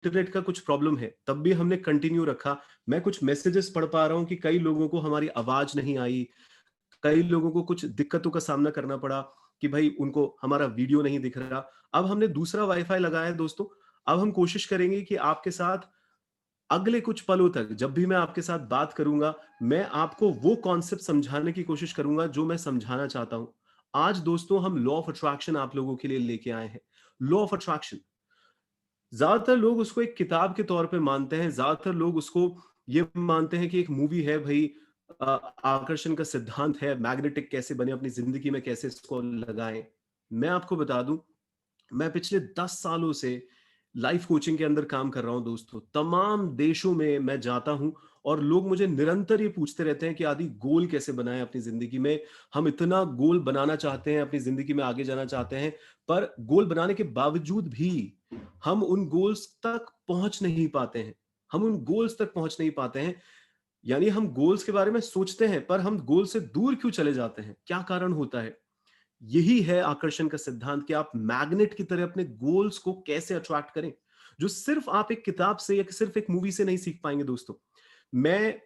Internet का कुछ problem है, तब भी हमने कंटिन्यू रखा। मैं कुछ मैसेजेस पढ़ पा रहा हूँ कि कई लोगों को हमारी आवाज नहीं आई, कई लोगों को कुछ दिक्कतों का सामना करना पड़ा कि भाई उनको हमारा वीडियो नहीं दिख रहा। अब हमने दूसरा वाईफाई लगाया है दोस्तों। अब हम कोशिश करेंगे कि आपके साथ अगले कुछ पलों तक जब भी मैं आपके साथ बात करूंगा, मैं आपको वो कॉन्सेप्ट समझाने की कोशिश करूंगा जो मैं समझाना चाहता हूं। आज दोस्तों हम लॉ ऑफ अट्रैक्शन आप लोगों के लिए लेके आए हैं। लॉ ऑफ अट्रैक्शन, ज्यादातर लोग उसको एक किताब के तौर पे मानते हैं, ज्यादातर लोग उसको ये मानते हैं कि एक मूवी है भाई, अ, आकर्षण का सिद्धांत है, मैग्नेटिक कैसे बने, अपनी जिंदगी में कैसे इसको लगाएं। मैं आपको बता दूं, मैं पिछले 10 सालों से लाइफ कोचिंग के अंदर काम कर रहा हूं दोस्तों। तमाम देशों में मैं जाता हूं और लोग मुझे निरंतर ये पूछते रहते हैं कि आदि गोल कैसे बनाएं अपनी जिंदगी में। हम इतना गोल बनाना चाहते हैं, अपनी जिंदगी में आगे जाना चाहते हैं, पर गोल बनाने के बावजूद भी हम उन गोल्स तक पहुंच नहीं पाते हैं। हम उन गोल्स तक पहुंच नहीं पाते हैं। यानी हम गोल्स के बारे में सोचते हैं, पर हम गोल से दूर क्यों चले जाते हैं? क्या कारण होता है? यही है आकर्षण का सिद्धांत कि आप मैग्नेट की तरह अपने गोल्स को कैसे अट्रैक्ट करें, जो सिर्फ आप एक किताब से या सिर्फ एक मूवी से नहीं सीख पाएंगे दोस्तों। मैं,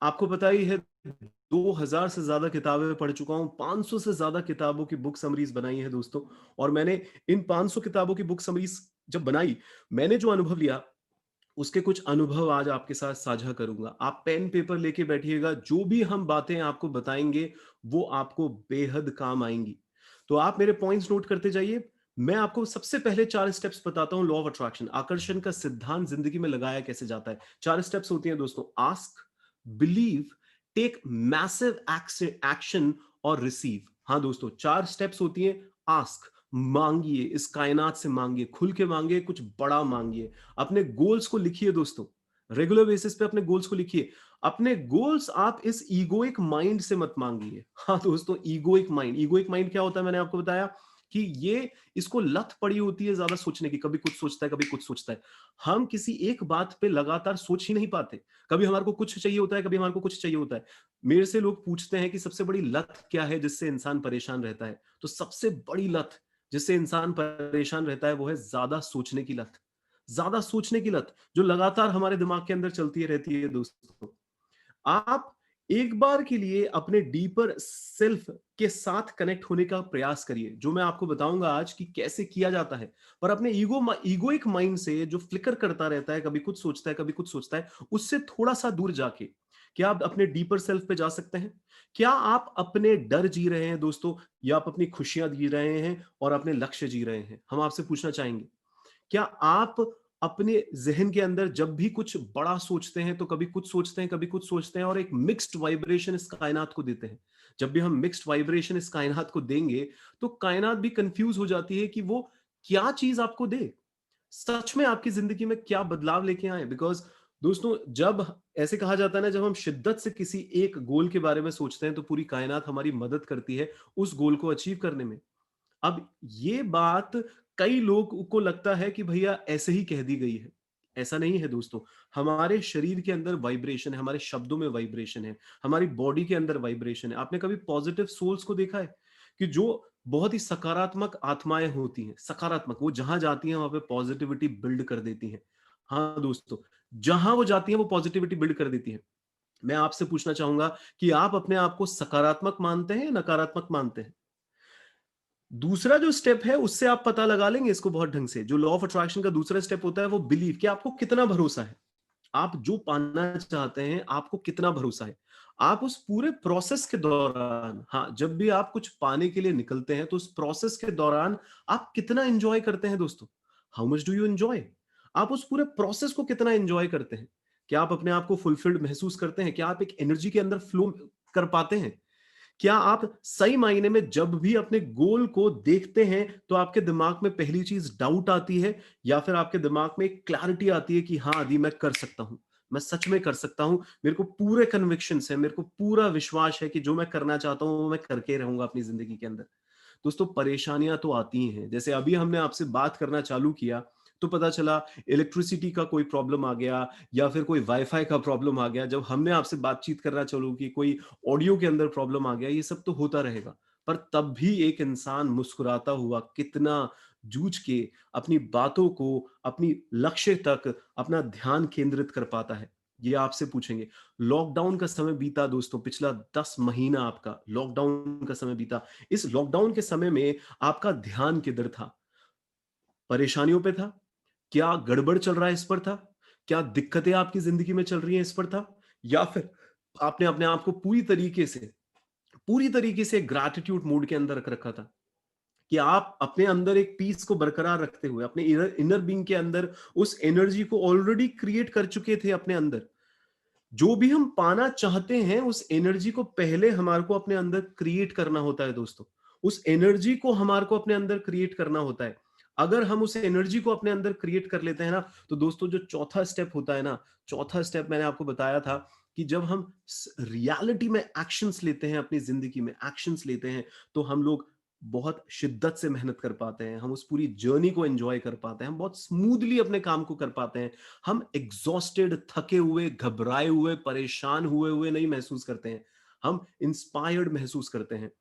आपको पता ही है, 2000 से ज्यादा किताबें पढ़ चुका हूं, 500 से ज्यादा किताबों की बुक समरीज बनाई है दोस्तों। और मैंने इन 500 किताबों की बुक समरीज जब बनाई, मैंने जो अनुभव लिया, उसके कुछ अनुभव आज आपके साथ साझा करूंगा। आप पेन पेपर लेके बैठिएगा, जो भी हम बातें आपको बताएंगे वो आपको बेहद काम आएंगी। तो आप मेरे पॉइंट्स नोट करते जाइए। मैं आपको सबसे पहले 4 स्टेप्स बताता हूं। लॉ ऑफ अट्रैक्शन, आकर्षण का सिद्धांत जिंदगी में लगाया कैसे जाता है। 4 स्टेप्स होती हैं दोस्तों: ask, believe, take massive action और रिसीव। हाँ दोस्तों, 4 स्टेप्स होती हैं। आस्क, मांगिए, इस कायनात से मांगिए, खुल के मांगिए, कुछ बड़ा मांगिए। अपने गोल्स को लिखिए दोस्तों, रेगुलर बेसिस पे अपने गोल्स को लिखिए। अपने गोल्स आप इस ईगोइक माइंड से मत मांगिए। हाँ दोस्तों, ईगोइक माइंड, ईगोइक माइंड क्या होता है? मैंने आपको बताया कि ये, इसको लत पड़ी होती है ज्यादा सोचने की। कभी कुछ सोचता है, कभी कुछ सोचता है। हम किसी एक बात पे लगातार सोच ही नहीं पाते। कभी हमारे को कुछ चाहिए होता है, कभी हमारे को कुछ चाहिए होता है। मेरे से लोग पूछते हैं कि सबसे बड़ी लत क्या है जिससे इंसान परेशान रहता है? तो सबसे बड़ी लत जिससे इंसान परेशान रहता है वो है ज्यादा सोचने की लत। ज्यादा सोचने की लत जो लगातार हमारे दिमाग के अंदर चलती रहती है दोस्तों। आप एक बार के लिए अपने डीपर सेल्फ के साथ कनेक्ट होने का प्रयास करिए, जो मैं आपको बताऊंगा आज कि कैसे किया जाता है। पर अपने ईगोइक माइंड से जो फ्लिकर करता रहता है, कभी कुछ सोचता है, कभी कुछ सोचता है, उससे थोड़ा सा दूर जाके क्या आप अपने डीपर सेल्फ पे जा सकते हैं? क्या आप अपने डर जी रहे हैं दोस्तों, या आप अपनी खुशियां जी रहे हैं और अपने लक्ष्य जी रहे हैं? हम आपसे पूछना चाहेंगे, क्या आप अपने ज़हन के अंदर जब भी कुछ बड़ा सोचते हैं, तो कभी कुछ सोचते हैं, कभी कुछ सोचते हैं, और एक मिक्स्ड वाइब्रेशन इस कायनात को देते हैं? जब भी हम मिक्स्ड वाइब्रेशन इस कायनात को देंगे, तो कायनात भी कंफ्यूज हो जाती है कि वो क्या चीज आपको दे, सच में आपकी जिंदगी में क्या बदलाव लेके आए। बिकॉज दोस्तों, जब ऐसे कहा जाता है ना, जब हम शिद्दत से किसी एक गोल के बारे में सोचते हैं, तो पूरी कायनात हमारी मदद करती है उस गोल को अचीव करने में। अब ये बात कई लोग को लगता है कि भैया ऐसे ही कह दी गई है। ऐसा नहीं है दोस्तों। हमारे शरीर के अंदर वाइब्रेशन है, हमारे शब्दों में वाइब्रेशन है, हमारी बॉडी के अंदर वाइब्रेशन है। आपने कभी पॉजिटिव सोल्स को देखा है कि जो बहुत ही सकारात्मक आत्माएं होती हैं, सकारात्मक, वो जहां जाती हैं वहां पे पॉजिटिविटी बिल्ड कर देती हैं। हाँ दोस्तों, जहां वो जाती हैं वो पॉजिटिविटी बिल्ड कर देती है। मैं आपसे पूछना चाहूंगा कि आप अपने आप को सकारात्मक मानते हैं या नकारात्मक मानते हैं? दूसरा जो स्टेप है उससे आप पता लगा लेंगे इसको बहुत ढंग से। जो लॉ ऑफ अट्रैक्शन का दूसरा स्टेप होता है वो बिलीव, कि आपको कितना भरोसा है। आप जो पाना चाहते हैं, आपको कितना भरोसा है। आप उस पूरे प्रोसेस के दौरान, हाँ, जब भी आप कुछ पाने के लिए निकलते हैं, तो उस प्रोसेस के दौरान आप कितना एंजॉय करते हैं दोस्तों? How much do you enjoy? आप उस पूरे प्रोसेस को कितना एंजॉय करते हैं? क्या आप अपने आप को फुलफिल्ड महसूस करते हैं? क्या आप एक एनर्जी के अंदर फ्लो कर पाते हैं? क्या आप सही मायने में जब भी अपने गोल को देखते हैं, तो आपके दिमाग में पहली चीज डाउट आती है, या फिर आपके दिमाग में एक क्लैरिटी आती है कि हाँ आदि मैं कर सकता हूं, मैं सच में कर सकता हूं, मेरे को पूरे कन्विक्शन है, मेरे को पूरा विश्वास है कि जो मैं करना चाहता हूं वो मैं करके रहूंगा अपनी जिंदगी के अंदर? दोस्तों, परेशानियां तो आती ही हैं। जैसे अभी हमने आपसे बात करना चालू किया, तो पता चला इलेक्ट्रिसिटी का कोई प्रॉब्लम आ गया, या फिर कोई वाईफाई का प्रॉब्लम आ गया। जब हमने आपसे बातचीत करना चालू की, कोई ऑडियो के अंदर प्रॉब्लम आ गया। ये सब तो होता रहेगा, पर तब भी एक इंसान मुस्कुराता हुआ कितना जूझ के अपनी बातों को, अपनी लक्ष्य तक अपना ध्यान केंद्रित कर पाता है? ये आपसे पूछेंगे। लॉकडाउन का समय बीता दोस्तों, पिछला 10 महीना आपका लॉकडाउन का समय बीता। इस लॉकडाउन के समय में आपका ध्यान किधर था? परेशानियों पे था? क्या गड़बड़ चल रहा है इस पर था? क्या दिक्कतें आपकी ज़िंदगी में चल रही हैं इस पर था? या फिर आपने अपने आप को पूरी तरीके से ग्रैटिट्यूड मोड के अंदर रख रखा था? कि आप अपने अंदर एक पीस को बरकरार रखते हुए अपने इनर इनर बीइंग के अंदर उस एनर्जी को ऑलरेडी क्रिएट कर चुके थे अपने अंदर। जो भी हम पाना चाहते हैं उस एनर्जी को पहले हमारे को अपने अंदर क्रिएट करना होता है दोस्तों। उस एनर्जी को हमारे को अपने अंदर क्रिएट करना होता है। अगर हम उस एनर्जी को अपने अंदर क्रिएट कर लेते हैं ना, तो दोस्तों जो चौथा स्टेप होता है ना, चौथा स्टेप मैंने आपको बताया था कि जब हम रियलिटी में एक्शंस लेते हैं, अपनी जिंदगी में एक्शंस लेते हैं, तो हम लोग बहुत शिद्दत से मेहनत कर पाते हैं, हम उस पूरी जर्नी को एंजॉय कर पाते हैं, हम बहुत स्मूथली अपने काम को कर पाते हैं। हम एग्जॉस्टेड, थके हुए, घबराए हुए, परेशान हुए हुए नहीं महसूस करते हैं, हम इंस्पायर्ड महसूस करते हैं।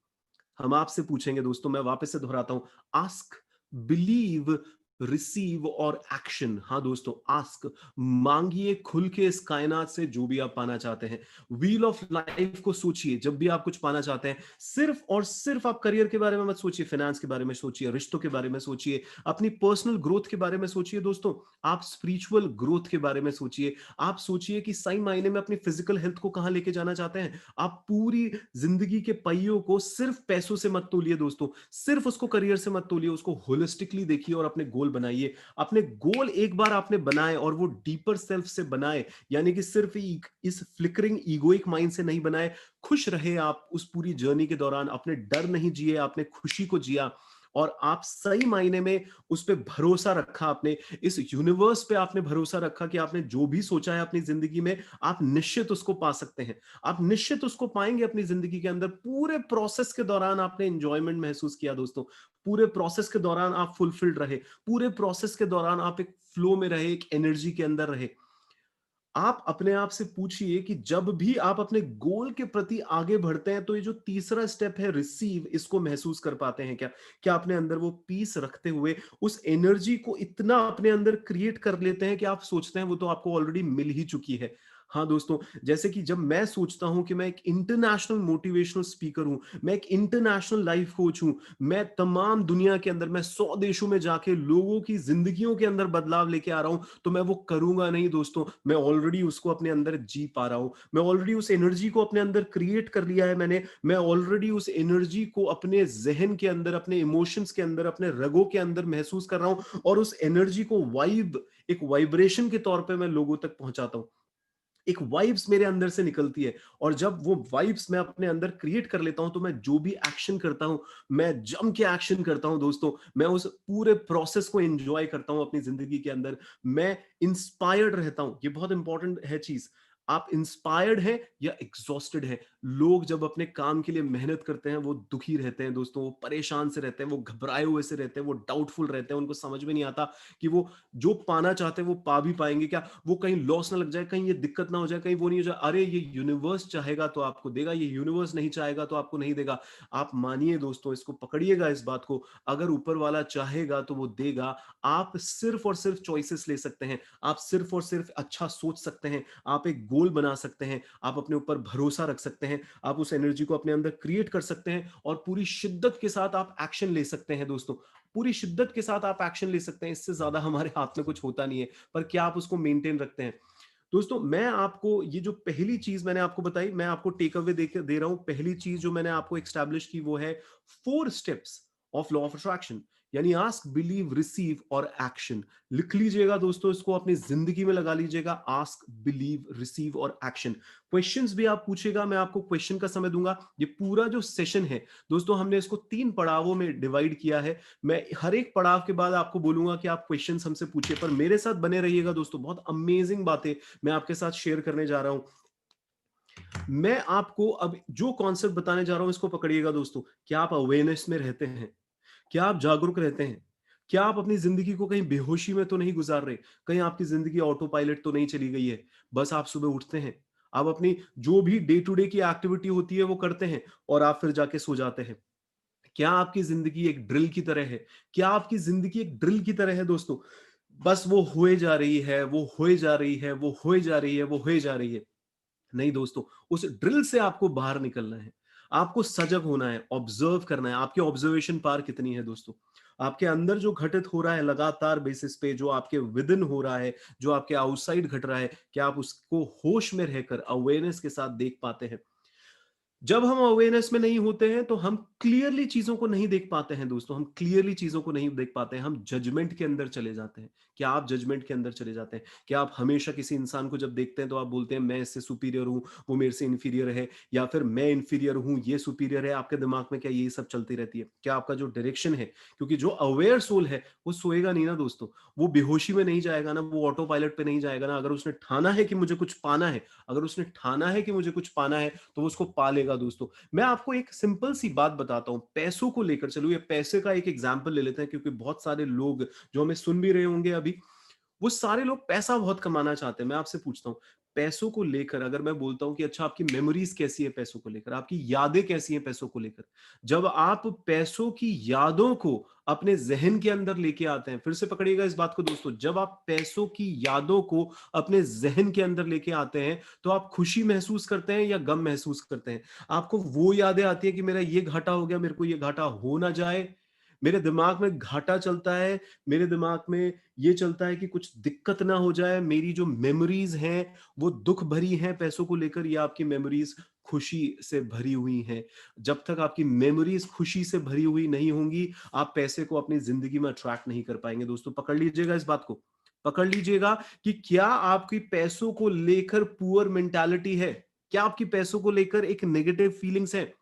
हम आपसे पूछेंगे दोस्तों, मैं वापस से दोहराता हूं, आस्क, बिलीव, रिसीव और एक्शन। हाँ दोस्तों, आस्क, मांगिए खुल के इस कायनात से जो भी आप पाना चाहते हैं। व्हील ऑफ लाइफ को सोचिए, जब भी आप कुछ पाना चाहते हैं, सिर्फ और सिर्फ आप करियर के बारे में मत सोचिए, फाइनेंस के बारे में सोचिए, रिश्तों के बारे में सोचिए, अपनी पर्सनल ग्रोथ के बारे में सोचिए दोस्तों। आप स्पिरिचुअल ग्रोथ के बारे में सोचिए। आप सोचिए कि सही मायने में अपनी फिजिकल हेल्थ को कहां लेके जाना चाहते हैं। आप पूरी जिंदगी के पहियों को सिर्फ पैसों से मत तोलिए दोस्तों, सिर्फ उसको करियर से मत तोलिए, उसको होलिस्टिकली देखिए और अपने गोल बनाइए। अपने गोल एक बार आपने बनाए और वो डीपर सेल्फ से बनाए, यानी कि सिर्फ इस फ्लिकरिंग ईगोइक माइंड से नहीं बनाए। खुश रहे आप उस पूरी जर्नी के दौरान, अपने डर नहीं जिए, आपने खुशी को जिया और आप सही मायने में उस पे भरोसा रखा। आपने इस यूनिवर्स पे आपने भरोसा रखा कि आपने जो भी सोचा है अपनी जिंदगी में, आप निश्चित उसको पा सकते हैं। आप निश्चित उसको पाएंगे अपनी जिंदगी के अंदर। पूरे प्रोसेस के दौरान आपने एंजॉयमेंट महसूस किया दोस्तों, पूरे प्रोसेस के दौरान आप फुलफिल्ड रहे, पूरे प्रोसेस के दौरान आप एक फ्लो में रहे, एक एनर्जी के अंदर रहे। आप अपने आप से पूछिए कि जब भी आप अपने गोल के प्रति आगे बढ़ते हैं, तो ये जो तीसरा स्टेप है रिसीव, इसको महसूस कर पाते हैं क्या? क्या अपने अंदर वो पीस रखते हुए उस एनर्जी को इतना अपने अंदर क्रिएट कर लेते हैं कि आप सोचते हैं वो तो आपको ऑलरेडी मिल ही चुकी है? हाँ दोस्तों, जैसे कि जब मैं सोचता हूं कि मैं एक इंटरनेशनल मोटिवेशनल स्पीकर हूं, मैं एक इंटरनेशनल लाइफ कोच हूं, मैं तमाम दुनिया के अंदर, मैं 100 देशों में जाके लोगों की जिंदगियों के अंदर बदलाव लेके आ रहा हूं, तो मैं वो करूंगा नहीं दोस्तों, मैं ऑलरेडी उसको अपने अंदर जी पा रहा हूं। मैं ऑलरेडी उस एनर्जी को अपने अंदर क्रिएट कर लिया है मैंने। मैं ऑलरेडी उस एनर्जी को अपने जहन के अंदर, अपने इमोशंस के अंदर, अपने रगों के अंदर महसूस कर रहा हूं और उस एनर्जी को एक वाइब्रेशन के तौर पे मैं लोगों तक पहुंचाता हूं। एक वाइब्स मेरे अंदर से निकलती है और जब वो वाइब्स मैं अपने अंदर क्रिएट कर लेता हूं, तो मैं जो भी एक्शन करता हूं, मैं जम के एक्शन करता हूं दोस्तों। मैं उस पूरे प्रोसेस को एंजॉय करता हूं अपनी जिंदगी के अंदर। मैं इंस्पायर्ड रहता हूं। ये बहुत इंपॉर्टेंट है चीज। आप इंस्पायर्ड हैं या एग्जॉस्टेड हैं? लोग जब अपने काम के लिए मेहनत करते हैं, वो दुखी रहते हैं दोस्तों, वो परेशान से रहते हैं, वो घबराए हुए से रहते हैं, वो डाउटफुल रहते हैं। उनको समझ में नहीं आता कि वो जो पाना चाहते हैं वो पा भी पाएंगे क्या, वो कहीं लॉस ना लग जाए, कहीं ये दिक्कत ना हो जाए, कहीं वो नहीं हो जाए। अरे ये यूनिवर्स चाहेगा तो आपको देगा, ये यूनिवर्स नहीं चाहेगा तो आपको नहीं देगा। आप मानिए दोस्तों, इसको पकड़िएगा इस बात को, अगर ऊपर वाला चाहेगा तो वो देगा। आप सिर्फ और सिर्फ चॉइसेस ले सकते हैं, आप सिर्फ और सिर्फ अच्छा सोच सकते हैं, आप एक गोल बना सकते हैं, आप अपने ऊपर भरोसा रख सकते हैं, आप उस एनर्जी को अपने अंदर क्रिएट कर सकते हैं और पूरी शिद्दत के साथ आप एक्शन ले सकते हैं दोस्तों। पूरी शिद्दत के साथ आप एक्शन ले सकते हैं। इससे ज्यादा हमारे हाथ में कुछ होता नहीं है, पर क्या आप उसको मेंटेन रखते हैं? दोस्तों, मैं आपको ये जो पहली चीज मैंने आपको बताई, मैं आपको टेक अवे दे रहा हूं। पहली चीज जो मैंने आपको एस्टैब्लिश की वो है 4 steps of law of attraction, यानी आस्क, बिलीव, रिसीव और एक्शन। लिख लीजिएगा दोस्तों, इसको अपनी जिंदगी में लगा लीजिएगा। आस्क, बिलीव, रिसीव और एक्शन। क्वेश्चंस भी आप पूछेगा, मैं आपको क्वेश्चन का समय दूंगा। ये पूरा जो सेशन है दोस्तों, हमने इसको 3 पड़ावों में डिवाइड किया है। मैं हर एक पड़ाव के बाद आपको बोलूंगा कि आप क्वेश्चंस हमसे पूछिए, पर मेरे साथ बने रहिएगा दोस्तों। बहुत अमेजिंग बातें मैं आपके साथ शेयर करने जा रहा हूं। मैं आपको अब जो कॉन्सेप्ट बताने जा रहा हूं, इसको पकड़िएगा दोस्तों। क्या आप अवेयरनेस में रहते हैं? क्या आप जागरूक रहते हैं? क्या आप अपनी जिंदगी को कहीं बेहोशी में तो नहीं गुजार रहे? कहीं आपकी जिंदगी ऑटो पायलट तो नहीं चली गई है? बस आप सुबह उठते हैं, आप अपनी जो भी डे टू डे की एक्टिविटी होती है वो करते हैं और आप फिर जाके सो जाते हैं। क्या आपकी जिंदगी एक ड्रिल की तरह है? क्या आपकी जिंदगी एक ड्रिल की तरह है दोस्तों? बस वो होए जा रही है, वो होए जा रही है, वो होए जा रही है, वो होए जा रही है। नहीं दोस्तों, उस ड्रिल से आपको बाहर निकलना है। आपको सजग होना है, ऑब्जर्व करना है। आपकी ऑब्जर्वेशन पावर कितनी है दोस्तों? आपके अंदर जो घटित हो रहा है लगातार बेसिस पे, जो आपके विद इन हो रहा है, जो आपके आउटसाइड घट रहा है, क्या आप उसको होश में रहकर अवेयरनेस के साथ देख पाते हैं? जब हम अवेयरनेस में नहीं होते हैं तो हम क्लियरली चीजों को नहीं देख पाते हैं दोस्तों। हम क्लियरली चीजों को नहीं देख पाते हैं, हम जजमेंट के अंदर चले जाते हैं। क्या आप जजमेंट के अंदर चले जाते हैं? क्या आप हमेशा किसी इंसान को जब देखते हैं तो आप बोलते हैं मैं इससे सुपीरियर हूं, वो मेरे से इंफीरियर है, या फिर मैं इंफीरियर हूं, ये सुपीरियर है? आपके दिमाग में क्या ये सब चलती रहती है? क्या आपका जो डायरेक्शन है, क्योंकि जो अवेयर सोल है वो सोएगा नहीं ना दोस्तों, वो बेहोशी में नहीं जाएगा ना, वो ऑटो पायलट पे नहीं जाएगा ना। अगर उसने ठाना है कि मुझे कुछ पाना है, अगर उसने ठाना है कि मुझे कुछ पाना है, तो वो उसको पा लेगा दोस्तों। मैं आपको एक सिंपल सी बात बताता हूं पैसों को लेकर। चलो ये पैसे का एक एग्जांपल ले लेते हैं, क्योंकि बहुत सारे लोग जो हमें सुन भी रहे होंगे अभी, वो सारे लोग पैसा बहुत कमाना चाहते हैं। मैं आपसे पूछता हूं, पैसों को लेकर अगर मैं बोलता हूं कि अच्छा आपकी मेमोरीज कैसी है पैसों को लेकर, आपकी यादें कैसी हैं पैसों को लेकर, जब आप पैसों की यादों को अपने जहन के अंदर लेके आते हैं, फिर से पकड़िएगा इस बात को दोस्तों, जब आप पैसों की यादों को अपने जहन के अंदर लेके आते हैं, तो आप खुशी महसूस करते हैं या गम महसूस करते हैं? आपको वो यादें आती है कि मेरा ये घाटा हो गया, मेरे को ये घाटा हो ना जाए, मेरे दिमाग में घाटा चलता है, मेरे दिमाग में ये चलता है कि कुछ दिक्कत ना हो जाए, मेरी जो मेमोरीज हैं वो दुख भरी हैं पैसों को लेकर, या आपकी मेमोरीज खुशी से भरी हुई हैं? जब तक आपकी मेमोरीज खुशी से भरी हुई नहीं होंगी, आप पैसे को अपनी जिंदगी में अट्रैक्ट नहीं कर पाएंगे दोस्तों। पकड़ लीजिएगा इस बात को, पकड़ लीजिएगा कि क्या आपकी पैसों को लेकर पुअर मेंटालिटी है? क्या आपकी पैसों को लेकर एक नेगेटिव फीलिंग्स है?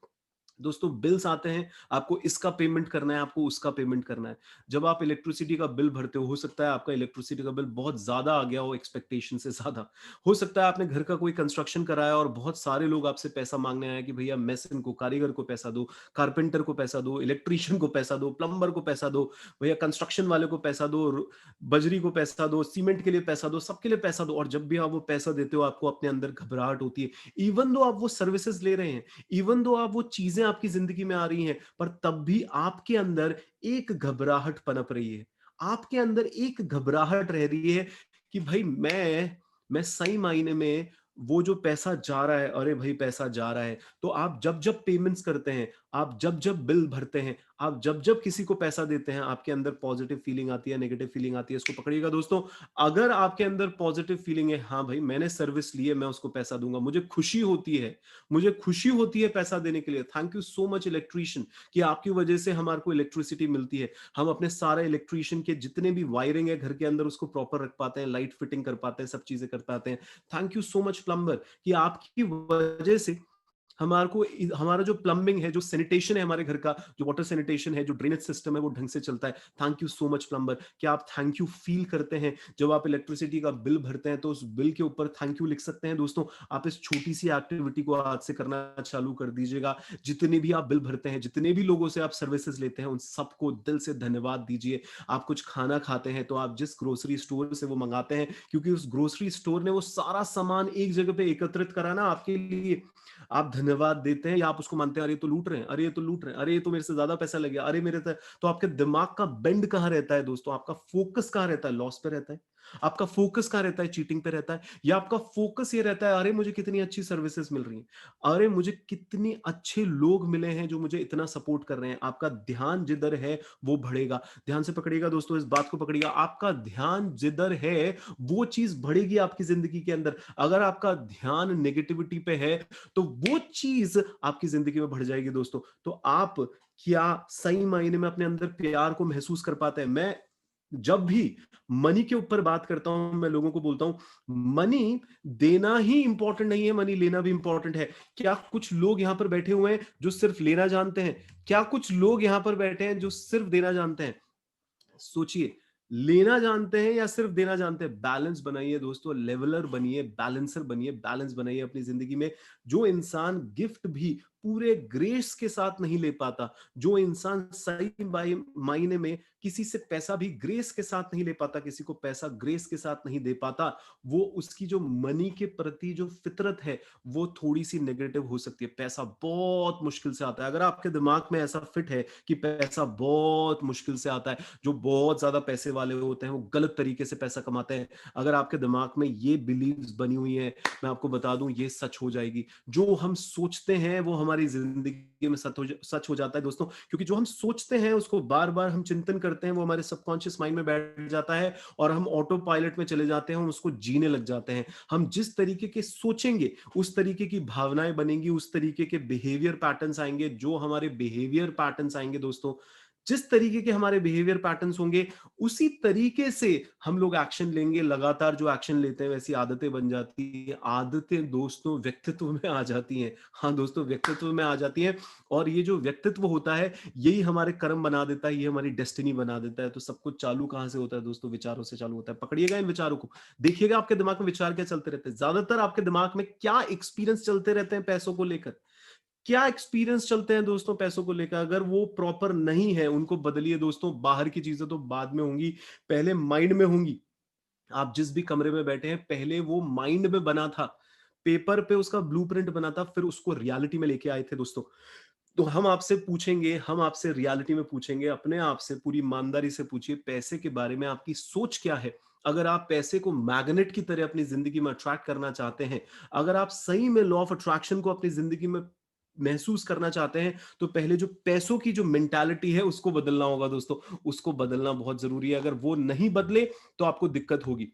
दोस्तों बिल्स आते हैं, आपको इसका पेमेंट करना है, आपको उसका पेमेंट करना है। जब आप इलेक्ट्रिसिटी का बिल भरते हो सकता है आपका इलेक्ट्रिसिटी का बिल बहुत ज्यादा आ गया हो, एक्सपेक्टेशन से ज्यादा। हो सकता है आपने घर का कोई कंस्ट्रक्शन कराया और बहुत सारे लोग आपसे पैसा मांगने आए कि भैया मेसन को, कारीगर को पैसा दो, कारपेंटर को पैसा दो, इलेक्ट्रीशियन को पैसा दो, प्लम्बर को पैसा दो, भैया कंस्ट्रक्शन वाले को पैसा दो, बजरी को पैसा दो, सीमेंट के लिए पैसा दो, सबके लिए पैसा दो। और जब भी आप वो पैसा देते हो आपको अपने अंदर घबराहट होती है, इवन दो आप वो सर्विसेज ले रहे हैं, इवन दो आप वो चीजें आपकी जिंदगी में आ रही हैं, पर तब भी आपके अंदर एक घबराहट पनप रही है। आपके अंदर एक घबराहट रह रही है कि भाई मैं सही मायने में वो जो पैसा जा रहा है, अरे भाई पैसा जा रहा है। तो आप जब जब पेमेंट्स करते हैं, आप जब जब बिल भरते हैं, आप जब जब किसी को पैसा देते हैं, आपके अंदर पॉजिटिव फीलिंग आती है, नेगेटिव फीलिंग आती है, इसको पकड़िएगा दोस्तों। अगर आपके अंदर पॉजिटिव फीलिंग है, हाँ भाई मैंने सर्विस ली है, मैं उसको पैसा दूंगा, मुझे खुशी होती है, मुझे खुशी होती है पैसा देने के लिए। Thank you so much electrician, कि आपकी वजह से हमारे को इलेक्ट्रिसिटी मिलती है। हम अपने सारे इलेक्ट्रीशियन के जितने भी वायरिंग है घर के अंदर उसको प्रॉपर रख पाते हैं, लाइट फिटिंग कर पाते हैं, सब चीजें कर पाते हैं। Thank you so much plumber, कि आपकी वजह से हमारे को हमारा जो प्लम्बिंग है, जो सैनिटेशन है हमारे घर का, जो वाटर सैनिटेशन है, जो ड्रेनेज सिस्टम है, वो ढंग से चलता है। Thank you so much plumber. क्या आप थैंक यू फील करते हैं जब आप इलेक्ट्रिसिटी का बिल भरते हैं? तो उस बिल के ऊपर थैंक यू लिख सकते हैं दोस्तों। आप इस छोटी सी एक्टिविटी को आज से करना चालू कर दीजिएगा। जितने भी आप बिल भरते हैं, जितने भी लोगों से आप सर्विसेज लेते हैं, उन सबको दिल से धन्यवाद दीजिए। आप कुछ खाना खाते हैं तो आप जिस ग्रोसरी स्टोर से वो मंगाते हैं, क्योंकि उस ग्रोसरी स्टोर ने वो सारा सामान एक जगह पे एकत्रित करा ना आपके लिए, आप धन्यवाद देते हैं या आप उसको मानते हैं अरे ये तो लूट रहे हैं, अरे ये तो लूट रहे हैं, अरे ये तो मेरे से ज्यादा पैसा लग गया, अरे मेरे तो आपके दिमाग का बेंड कहाँ रहता है दोस्तों? आपका फोकस कहाँ रहता है? लॉस पे रहता है? आपका फोकस कहाँ रहता है? चीटिंग पे रहता है? या आपका फोकस ये रहता है अरे मुझे कितनी अच्छी सर्विसेज मिल रही हैं, अरे मुझे कितने अच्छे लोग मिले हैं जो मुझे इतना सपोर्ट कर रहे हैं? आपका ध्यान जिधर है वो बढ़ेगा। ध्यान से पकड़िएगा दोस्तों, इस बात को पकड़िएगा, आपका ध्यान जिधर है वो चीज बढ़ेगी आपकी जिंदगी के अंदर। अगर आपका ध्यान नेगेटिविटी पे है तो वो चीज आपकी जिंदगी में बढ़ जाएगी दोस्तों। तो आप क्या सही मायने में अपने अंदर प्यार को महसूस कर पाते हैं? मैं जब भी मनी के ऊपर बात करता हूं, मैं लोगों को बोलता हूं मनी देना ही इंपॉर्टेंट नहीं है, मनी लेना भी इंपॉर्टेंट है। क्या कुछ लोग यहां पर बैठे हुए हैं जो सिर्फ लेना जानते हैं? क्या कुछ लोग यहां पर बैठे हैं जो सिर्फ देना जानते हैं? सोचिए, लेना जानते हैं या सिर्फ देना जानते हैं? बैलेंस बनाइए दोस्तों, लेवलर बनिए, बैलेंसर बनिए, बैलेंस बनाइए अपनी जिंदगी में। जो इंसान गिफ्ट भी पूरे ग्रेस के साथ नहीं ले पाता, जो इंसान सही मायने में किसी से पैसा भी ग्रेस के साथ नहीं ले पाता, किसी को पैसा ग्रेस के साथ नहीं दे पाता, वो उसकी जो मनी के प्रति जो फितरत है वो थोड़ी सी नेगेटिव हो सकती है। पैसा बहुत मुश्किल से आता है। अगर आपके दिमाग में ऐसा फिट है कि पैसा बहुत मुश्किल से आता है, जो बहुत ज्यादा पैसे वाले होते हैं वो गलत तरीके से पैसा कमाते हैं, अगर आपके दिमाग में ये बिलीव्स बनी हुई है, मैं आपको बता दूं ये सच हो जाएगी। जो हम सोचते हैं वो हमारी जिंदगी में सच हो जाता है दोस्तों, क्योंकि जो हम सोचते हैं उसको बार बार हम चिंतन करते हैं, वो हमारे सबकॉन्शियस माइंड में बैठ जाता है और हम ऑटो पायलट में चले जाते हैं, हम उसको जीने लग जाते हैं। हम जिस तरीके के सोचेंगे उस तरीके की भावनाएं बनेंगी, उस तरीके के बिहेवियर पैटर्न्स आएंगे। जो हमारे बिहेवियर पैटर्न्स आएंगे दोस्तों, जिस तरीके के हमारे बिहेवियर पैटर्न्स होंगे उसी तरीके से हम लोग एक्शन लेंगे। लगातार जो एक्शन लेते हैं वैसी आदतें बन जाती हैं। आदतें दोस्तों व्यक्तित्व में आ जाती हैं। हाँ दोस्तों, व्यक्तित्व में आ जाती हैं, और ये जो व्यक्तित्व होता है यही हमारे कर्म बना देता है, ये हमारी डेस्टिनी बना देता है। तो सब कुछ चालू कहां से होता है दोस्तों? विचारों से चालू होता है। पकड़िएगा इन विचारों को, देखिएगा आपके दिमाग में विचार क्या चलते रहते हैं। ज्यादातर आपके दिमाग में क्या एक्सपीरियंस चलते रहते हैं पैसों को लेकर, क्या एक्सपीरियंस चलते हैं दोस्तों पैसों को लेकर? अगर वो प्रॉपर नहीं है उनको बदलिए दोस्तों। बाहर की चीजें तो बाद में होंगी, पहले माइंड में होंगी। आप जिस भी कमरे में बैठे हैं पहले वो माइंड में बना था, पेपर पे उसका ब्लूप्रिंट बना था, फिर उसको रियलिटी में लेके आए थे दोस्तों। तो हम आपसे पूछेंगे, हम आपसे रियलिटी में पूछेंगे, अपने आप से पूरी ईमानदारी से पूछिए पैसे के बारे में आपकी सोच क्या है। अगर आप पैसे को मैग्नेट की तरह अपनी जिंदगी में अट्रैक्ट करना चाहते हैं, अगर आप सही में लॉ ऑफ अट्रैक्शन को अपनी जिंदगी में महसूस करना चाहते हैं, तो पहले जो पैसों की जो मेंटालिटी है उसको बदलना होगा दोस्तों। उसको बदलना बहुत जरूरी है। अगर वो नहीं बदले तो आपको दिक्कत होगी।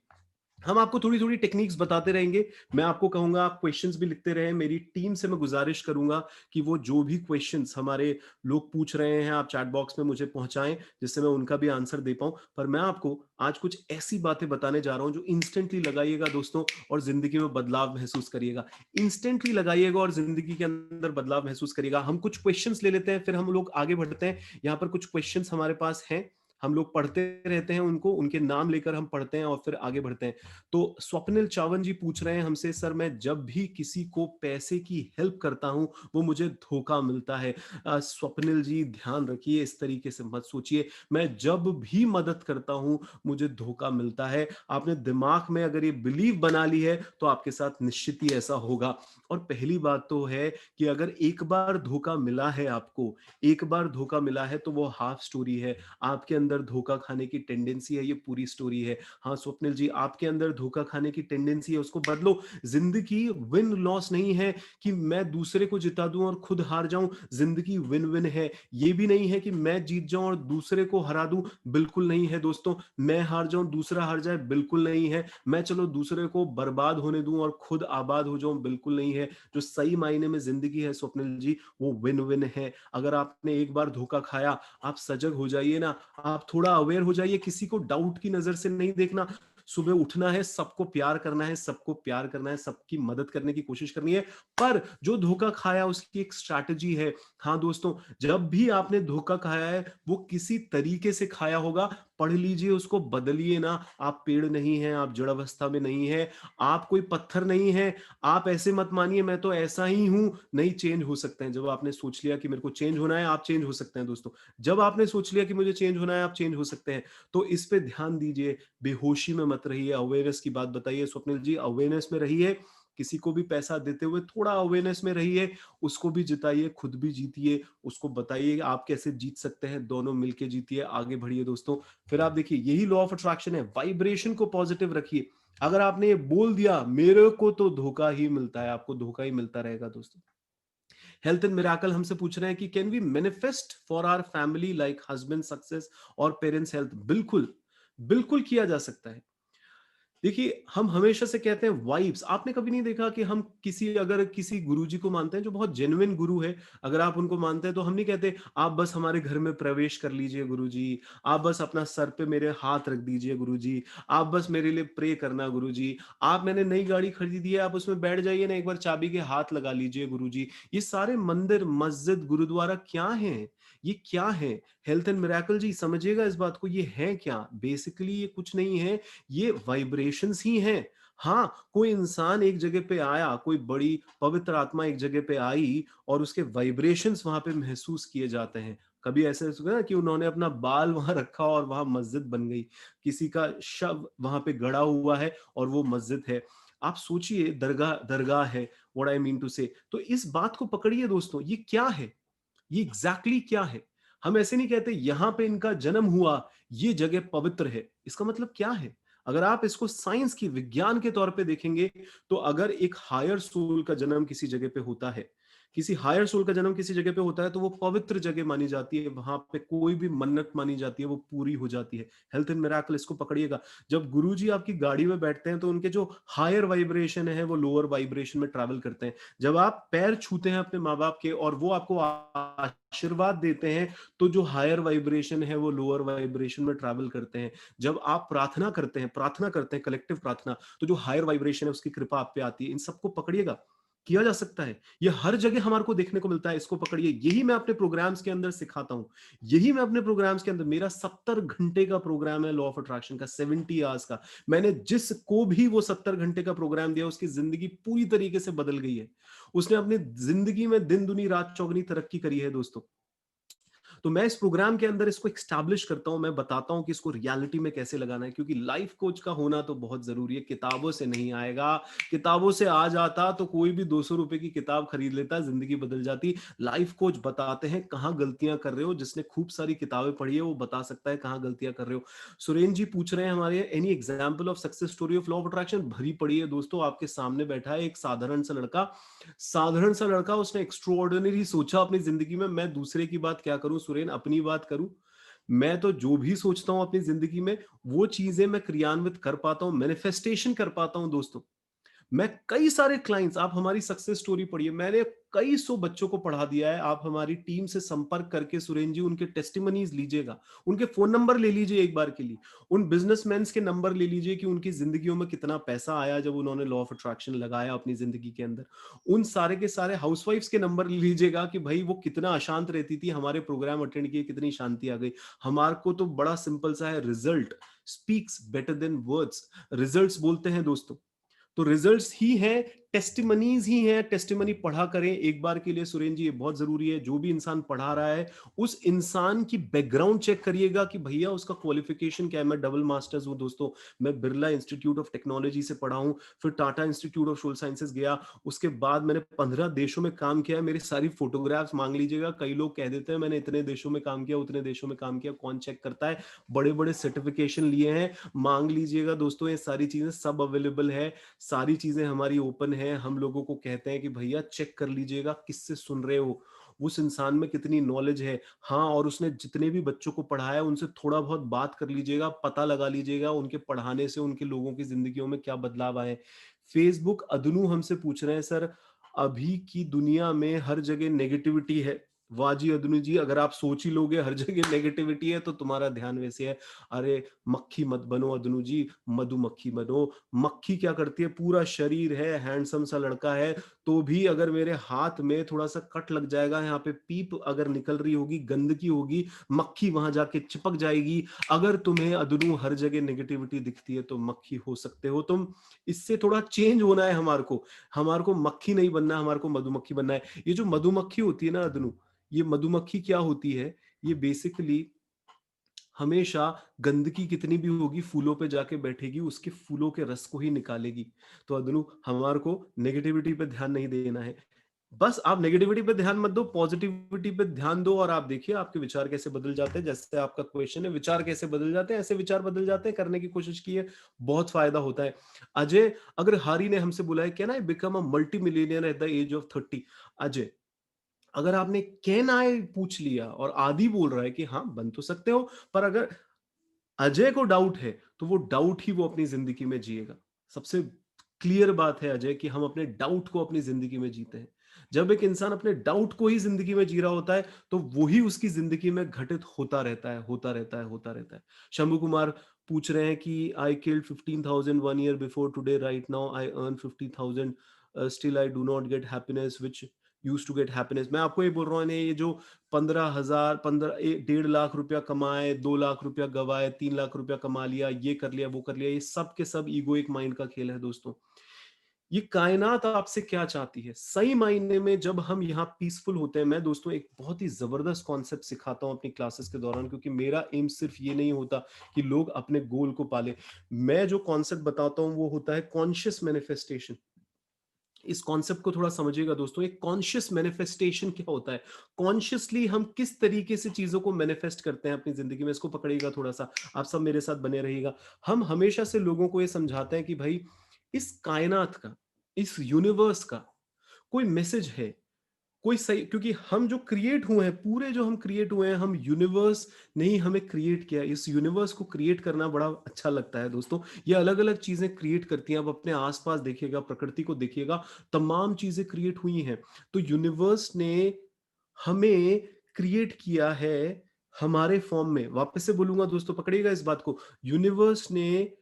हम आपको थोड़ी थोड़ी टेक्निक्स बताते रहेंगे। मैं आपको कहूंगा आप क्वेश्चंस भी लिखते रहें। मेरी टीम से मैं गुजारिश करूंगा कि वो जो भी क्वेश्चंस हमारे लोग पूछ रहे हैं आप चैट बॉक्स में मुझे पहुंचाएं, जिससे मैं उनका भी आंसर दे पाऊं। पर मैं आपको आज कुछ ऐसी बातें बताने जा रहा हूं जो इंस्टेंटली लगाइएगा दोस्तों, और जिंदगी में बदलाव महसूस करिएगा। इंस्टेंटली लगाइएगा और जिंदगी के अंदर बदलाव महसूस करिएगा। हम कुछ क्वेश्चंस ले लेते हैं, फिर हम लोग आगे बढ़ते हैं। यहाँ पर कुछ क्वेश्चंस हमारे पास हैं, हम लोग पढ़ते रहते हैं उनको, उनके नाम लेकर हम पढ़ते हैं और फिर आगे बढ़ते हैं। तो स्वप्निल चावन जी पूछ रहे हैं हमसे, सर मैं जब भी किसी को पैसे की हेल्प करता हूं वो मुझे धोखा मिलता है। स्वप्निल जी ध्यान रखिए, इस तरीके से मत सोचिए। मैं जब भी मदद करता हूं मुझे धोखा मिलता है। आपने दिमाग में अगर ये बिलीव बना ली है तो आपके साथ निश्चित ही ऐसा होगा। और पहली बात तो है कि अगर एक बार धोखा मिला है आपको, एक बार धोखा मिला है तो वो हाफ स्टोरी है। आपके अंदर धोखा खाने की टेंडेंसी है, ये पूरी स्टोरी है। हाँ स्वप्निल जी, आपके अंदर धोखा खाने की टेंडेंसी है, उसको बदलो। जिंदगी विन लॉस नहीं है कि मैं दूसरे को जिता दूं और खुद हार जाऊं। जिंदगी विन विन है। ये भी नहीं है कि मैं जीत जाऊं और दूसरे को हरा दूं, बिल्कुल नहीं है दोस्तों। मैं हार जाऊं दूसरा हार जाए, बिल्कुल नहीं है। मैं चलो दूसरे को बर्बाद होने दूं और खुद आबाद हो जाऊं, बिल्कुल नहीं है। जो सही मायने में जिंदगी है स्वप्निल जी, वो विन विन है। अगर आपने एक बार धोखा खाया, आप सजग हो जाइए ना, आप थोड़ा अवेयर हो जाइए। किसी को डाउट की नजर से नहीं देखना। सुबह उठना है, सबको प्यार करना है, सबको प्यार करना है, सबकी मदद करने की कोशिश करनी है। पर जो धोखा खाया उसकी एक स्ट्रैटेजी है। हाँ दोस्तों, जब भी आपने धोखा खाया है वो किसी तरीके से खाया होगा। पढ़ लीजिए, उसको बदलिए ना। आप पेड़ नहीं हैं, आप जड़ अवस्था में नहीं है, आप कोई पत्थर नहीं है। आप ऐसे मत मानिए मैं तो ऐसा ही हूं, नहीं, चेंज हो सकते हैं। जब आपने सोच लिया कि मेरे को चेंज होना है, आप चेंज हो सकते हैं दोस्तों। जब आपने सोच लिया कि मुझे चेंज होना है, आप चेंज हो सकते हैं। तो इस पे ध्यान दीजिए, बेहोशी में मत रहिए। अवेयरनेस की बात बताइए स्वप्निल जी, अवेयरनेस में रहिए। किसी को भी पैसा देते हुए थोड़ा अवेयरनेस में रहिए, उसको भी जिताइए, खुद भी जीतिए। उसको बताइए आप कैसे जीत सकते हैं, दोनों मिलके जीतिए, आगे बढ़िए दोस्तों। फिर आप देखिए, यही लॉ ऑफ अट्रैक्शन है। वाइब्रेशन को पॉजिटिव रखिए। अगर आपने ये बोल दिया मेरे को तो धोखा ही मिलता है, आपको धोखा ही मिलता रहेगा दोस्तों। हेल्थ इन मिराकल हमसे पूछ रहे हैं कि can we manifest for our family like husband success और पेरेंट्स हेल्थ? बिल्कुल, बिल्कुल किया जा सकता है। देखिए, हम हमेशा से कहते हैं वाइब्स। आपने कभी नहीं देखा कि हम किसी, अगर किसी गुरुजी को मानते हैं जो बहुत जेन्युइन गुरु है, अगर आप उनको मानते हैं तो हम नहीं कहते आप बस हमारे घर में प्रवेश कर लीजिए गुरुजी, आप बस अपना सर पे मेरे हाथ रख दीजिए गुरुजी, आप बस मेरे लिए प्रे करना गुरुजी, आप, मैंने नई गाड़ी खरीदी है आप उसमें बैठ जाइए ना, एक बार चाबी के हाथ लगा लीजिए गुरुजी। ये सारे मंदिर, मस्जिद, गुरुद्वारा क्या हैं? ये क्या है? हेल्थ एंड मिराकल जी समझिएगा इस बात को, ये है क्या? बेसिकली ये कुछ नहीं है, ये वाइब्रेशंस ही हैं। हाँ, कोई इंसान एक जगह पे आया, कोई बड़ी पवित्र आत्मा एक जगह पे आई और उसके वाइब्रेशंस वहाँ पे महसूस किए जाते हैं। कभी ऐसे हुआ ना कि उन्होंने अपना बाल वहाँ रखा और वहाँ मस्जिद बन गई। किसी का शव वहाँ पे गड़ा हुआ है और वो मस्जिद है। आप सोचिए, दरगाह दरगाह है, व्हाट आई मीन टू से। तो इस बात को पकड़िए दोस्तों, ये क्या है? ये एग्जैक्टली क्या है? हम ऐसे नहीं कहते यहां पे इनका जन्म हुआ, ये जगह पवित्र है। इसका मतलब क्या है? अगर आप इसको साइंस की, विज्ञान के तौर पे देखेंगे, तो अगर एक हायर सोल का जन्म किसी जगह पे होता है, किसी हायर सोल का जन्म किसी जगह पे होता है, तो वो पवित्र जगह मानी जाती है। वहां पे कोई भी मन्नत मानी जाती है, वो पूरी हो जाती है। हेल्थ इन मिराकल, इसको पकड़िएगा। जब गुरुजी आपकी गाड़ी में बैठते हैं, तो उनके जो हायर वाइब्रेशन है वो लोअर वाइब्रेशन में ट्रैवल करते हैं। जब आप पैर छूते हैं अपने माँ बाप के और वो आपको आशीर्वाद देते हैं, तो जो हायर वाइब्रेशन है वो लोअर वाइब्रेशन में ट्रैवल करते हैं। जब आप प्रार्थना करते हैं कलेक्टिव प्रार्थना, तो जो हायर वाइब्रेशन है उसकी कृपा आप पे आती है। इन सबको पकड़िएगा, किया जा सकता है। ये हर जगह हमारे को देखने को मिलता है। इसको पकड़िए। यही मैं अपने प्रोग्राम्स के अंदर सिखाता हूं। यही मैं अपने प्रोग्राम्स के अंदर, मेरा 70 घंटे का प्रोग्राम है लॉ ऑफ अट्रैक्शन का, 70 आवर्स का। मैंने जिसको भी वो 70 घंटे का प्रोग्राम दिया, उसकी जिंदगी पूरी तरीके से बदल गई है। उसने अपनी जिंदगी में दिन दुनी रात चौगनी तरक्की करी है दोस्तों। तो मैं इस प्रोग्राम के अंदर इसको एक्स्टैब्लिश करता हूं, मैं बताता हूं कि इसको रियलिटी में कैसे लगाना है, क्योंकि लाइफ कोच का होना तो बहुत जरूरी है। किताबों से नहीं आएगा। किताबों से आ जाता तो कोई भी 200 रुपए की किताब खरीद लेता, जिंदगी बदल जाती। लाइफ कोच बताते हैं कहां गलतियां कर रहे हो। जिसने खूब सारी किताबें पढ़ी है वो बता सकता है कहां गलतियां कर रहे हो। सुरेन जी पूछ रहे हैं हमारे, any example of success story of law of attraction? भरी पड़ी है दोस्तों। आपके सामने बैठा है एक साधारण सा लड़का, उसने एक्स्ट्रोऑर्डिनरी सोचा अपनी जिंदगी में। मैं दूसरे की बात क्या करूं सुरेन, अपनी बात करूं। मैं तो जो भी सोचता हूं अपनी जिंदगी में, वो चीजें मैं क्रियान्वित कर पाता हूं, मैनिफेस्टेशन कर पाता हूं दोस्तों। मैं कई सारे क्लाइंट्स, आप हमारी सक्सेस स्टोरी पढ़िए, मैंने कई सौ बच्चों को पढ़ा दिया है। आप हमारी टीम से संपर्क करके सुरेन जी उनके टेस्टिमनीज लीजिएगा, उनके फोन नंबर ले लीजिए एक बार के लिए, उन बिजनेसमैन के नंबर ले लीजिए कि उनकी जिंदगियों में कितना पैसा आया जब उन्होंने लॉ ऑफ अट्रैक्शन लगाया अपनी जिंदगी के अंदर। उन सारे के सारे हाउसवाइफ्स के नंबर ले लीजिएगा कि भाई वो कितना अशांत रहती थी, हमारे प्रोग्राम अटेंड किए, कितनी शांति आ गई। हमारे को तो बड़ा सिंपल सा है, result speaks better than words. Results बोलते हैं दोस्तों। तो रिजल्ट्स ही हैं, टेस्टिमनीज ही हैं। टेस्टिमनी पढ़ा करें एक बार के लिए सुरेन जी, ये बहुत जरूरी है। जो भी इंसान पढ़ा रहा है, उस इंसान की बैकग्राउंड चेक करिएगा कि भैया उसका क्वालिफिकेशन क्या है। मैं डबल मास्टर्स हूं दोस्तों। मैं बिरला इंस्टीट्यूट ऑफ टेक्नोलॉजी से पढ़ा हूं, फिर Tata institute of social sciences गया। उसके बाद मैंने 15 देशों में काम किया है। मेरी सारी फोटोग्राफ्स मांग लीजिएगा। कई लोग कह देते हैं मैंने इतने देशों में काम किया, उतने देशों में काम किया, कौन चेक करता है? बड़े बड़े सर्टिफिकेशन लिए हैं, मांग लीजिएगा दोस्तों। ये सारी चीजें सब अवेलेबल है, सारी चीजें हमारी ओपन है। हम लोगों को कहते हैं कि भैया चेक कर लीजिएगा किससे सुन रहे हो, उस इंसान में कितनी नॉलेज है। हाँ, और उसने जितने भी बच्चों को पढ़ाया उनसे थोड़ा बहुत बात कर लीजिएगा, पता लगा लीजिएगा उनके पढ़ाने से उनके लोगों की जिंदगियों में क्या बदलाव आए। फेसबुक अदनू हमसे पूछ रहे हैं, सर अभी की दुनिया में हर जगह नेगेटिविटी है। वाह जी अदनू जी, अगर आप सोच ही लोगे हर जगह नेगेटिविटी है, तो तुम्हारा ध्यान वैसे है। अरे मक्खी मत बनो अदनू जी, मधुमक्खी बनो। मक्खी क्या करती है, पूरा शरीर है, हैंडसम सा लड़का है, तो भी अगर मेरे हाथ में थोड़ा सा कट लग जाएगा, यहाँ पे पीप अगर निकल रही होगी, गंदगी होगी, मक्खी वहां जाके चिपक जाएगी। अगर तुम्हें अदनू हर जगह नेगेटिविटी दिखती है, तो मक्खी हो सकते हो तुम। इससे थोड़ा चेंज होना है हमारे को मक्खी नहीं बनना है, हमारे को मधुमक्खी बनना है। ये जो मधुमक्खी होती है ना अदनू, ये मधुमक्खी क्या होती है, ये बेसिकली हमेशा गंदगी कितनी भी होगी फूलों पे जाके बैठेगी, उसके फूलों के रस को ही निकालेगी। तो अदनु, हमारे को नेगेटिविटी पे ध्यान नहीं देना है। बस आप नेगेटिविटी पे ध्यान मत दो, पॉजिटिविटी पे ध्यान दो, और आप देखिए आपके विचार कैसे बदल जाते हैं। जैसे आपका क्वेश्चन है, विचार कैसे बदल जाते हैं, ऐसे विचार बदल जाते हैं। करने की कोशिश कीजिए, बहुत फायदा होता है। अजय अगर हारी ने हमसे बोला है, can I become a multi millionaire at the age of 30? Ajay, अगर आपने कैन आई पूछ लिया और आदि बोल रहा है कि हाँ बन तो सकते हो, पर अगर अजय को डाउट है, तो वो डाउट ही वो अपनी जिंदगी में जिएगा। सबसे क्लियर बात है अजय, कि हम अपने डाउट को अपनी जिंदगी में जीते हैं। जब एक इंसान अपने डाउट को ही जिंदगी में जी रहा होता है, तो वही उसकी जिंदगी में घटित होता रहता है, होता रहता है, होता रहता है। शंभू कुमार पूछ रहे हैं कि I killed 15,000 one year before today, right now I earn 50,000, still I do not get happiness, which used to get happiness. मैं आपको ये बोल रहा हूँ इन्हें, ये जो 15,000 15 1.5 लाख रुपया कमाए, 2 लाख रुपया गवाए, 3 लाख रुपया कमा लिया, ये कर लिया, वो कर लिया, ये सब के सब ईगोइक माइंड का खेल है दोस्तों। ये कायनात आपसे क्या चाहती है सही मायने में, जब हम यहाँ पीसफुल होते हैं। मैं दोस्तों एक बहुत ही जबरदस्त कॉन्सेप्ट सिखाता हूँ अपनी क्लासेस के दौरान, क्योंकि मेरा एम सिर्फ ये नहीं होता कि लोग अपने गोल को पाले। मैं जो कॉन्सेप्ट बताता हूँ वो होता है कॉन्शियस मैनिफेस्टेशन। इस कॉन्सेप्ट को थोड़ा समझिएगा दोस्तों। एक कॉन्शियस मैनिफेस्टेशन क्या होता है, कॉन्शियसली हम किस तरीके से चीजों को मैनिफेस्ट करते हैं अपनी जिंदगी में, इसको पकड़िएगा थोड़ा सा। आप सब मेरे साथ बने रहिएगा। हम हमेशा से लोगों को ये समझाते हैं कि भाई इस कायनात का, इस यूनिवर्स का कोई मैसेज है, कोई सही, क्योंकि हम जो क्रिएट हुए हैं, पूरे जो हम क्रिएट हुए हैं, हम यूनिवर्स ने ही हमें क्रिएट किया। इस यूनिवर्स को क्रिएट करना बड़ा अच्छा लगता है दोस्तों। ये अलग अलग चीजें क्रिएट करती हैं। आप अपने आसपास देखिएगा, प्रकृति को देखिएगा, तमाम चीजें क्रिएट हुई हैं। तो यूनिवर्स ने हमें क्रिएट किया है हमारे फॉर्म में। वापस से बोलूंगा दोस्तों, पकड़िएगा इस बात को। यूनिवर्स ने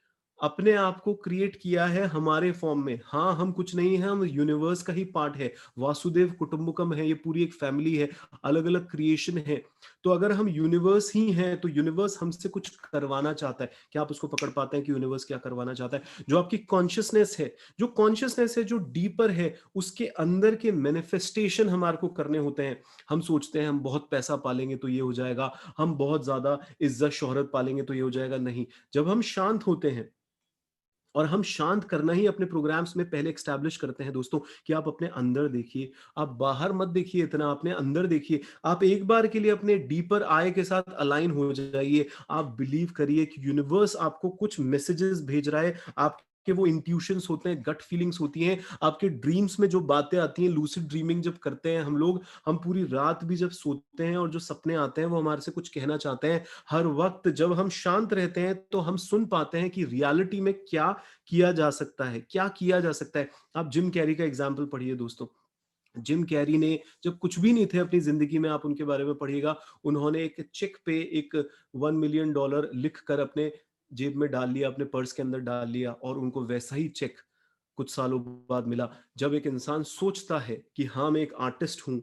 अपने आप को क्रिएट किया है हमारे फॉर्म में। हाँ, हम कुछ नहीं है, हम यूनिवर्स का ही पार्ट है। वासुदेव कुटुंबकम है, ये पूरी एक फैमिली है, अलग अलग क्रिएशन है। तो अगर हम यूनिवर्स ही हैं तो यूनिवर्स हमसे कुछ करवाना चाहता है। क्या आप उसको पकड़ पाते हैं कि यूनिवर्स क्या करवाना चाहता है? जो आपकी कॉन्शियसनेस है, जो कॉन्शियसनेस है, जो डीपर है, उसके अंदर के मैनिफेस्टेशन हमारे को करने होते हैं। हम सोचते हैं हम बहुत पैसा पालेंगे तो ये हो जाएगा, हम बहुत ज्यादा इज्जत शोहरत पालेंगे तो ये हो जाएगा। नहीं, जब हम शांत होते हैं, और हम शांत करना ही अपने प्रोग्राम्स में पहले एक्स्टैब्लिश करते हैं दोस्तों, कि आप अपने अंदर देखिए, आप बाहर मत देखिए इतना, अपने अंदर देखिए। आप एक बार के लिए अपने डीपर आई के साथ अलाइन हो जाइए। आप बिलीव करिए कि यूनिवर्स आपको कुछ मैसेजेस भेज रहा है। आपके वो इंट्यूशंस होते हैं, गट फीलिंग्स होती हैं, आपके ड्रीम्स में जो बातें आती हैं, लूसिड ड्रीमिंग जब करते हैं हम लोग, हम पूरी रात भी जब सोते हैं और जो सपने आते हैं वो हमारे से कुछ कहना चाहते हैं। हर वक्त जब हम शांत रहते हैं तो हम सुन पाते हैं कि रियलिटी में क्या किया जा सकता है, क्या किया जा सकता है। आप जिम कैरी का एग्जाम्पल पढ़िए दोस्तों। जिम कैरी ने जब कुछ भी नहीं थे अपनी जिंदगी में, आप उनके बारे में पढ़िएगा, उन्होंने एक चेक पे एक $1 मिलियन लिख कर अपने जेब में डाल लिया, अपने पर्स के अंदर डाल लिया, और उनको वैसा ही चेक कुछ सालों बाद मिला। जब एक इंसान सोचता है कि हाँ मैं एक आर्टिस्ट हूं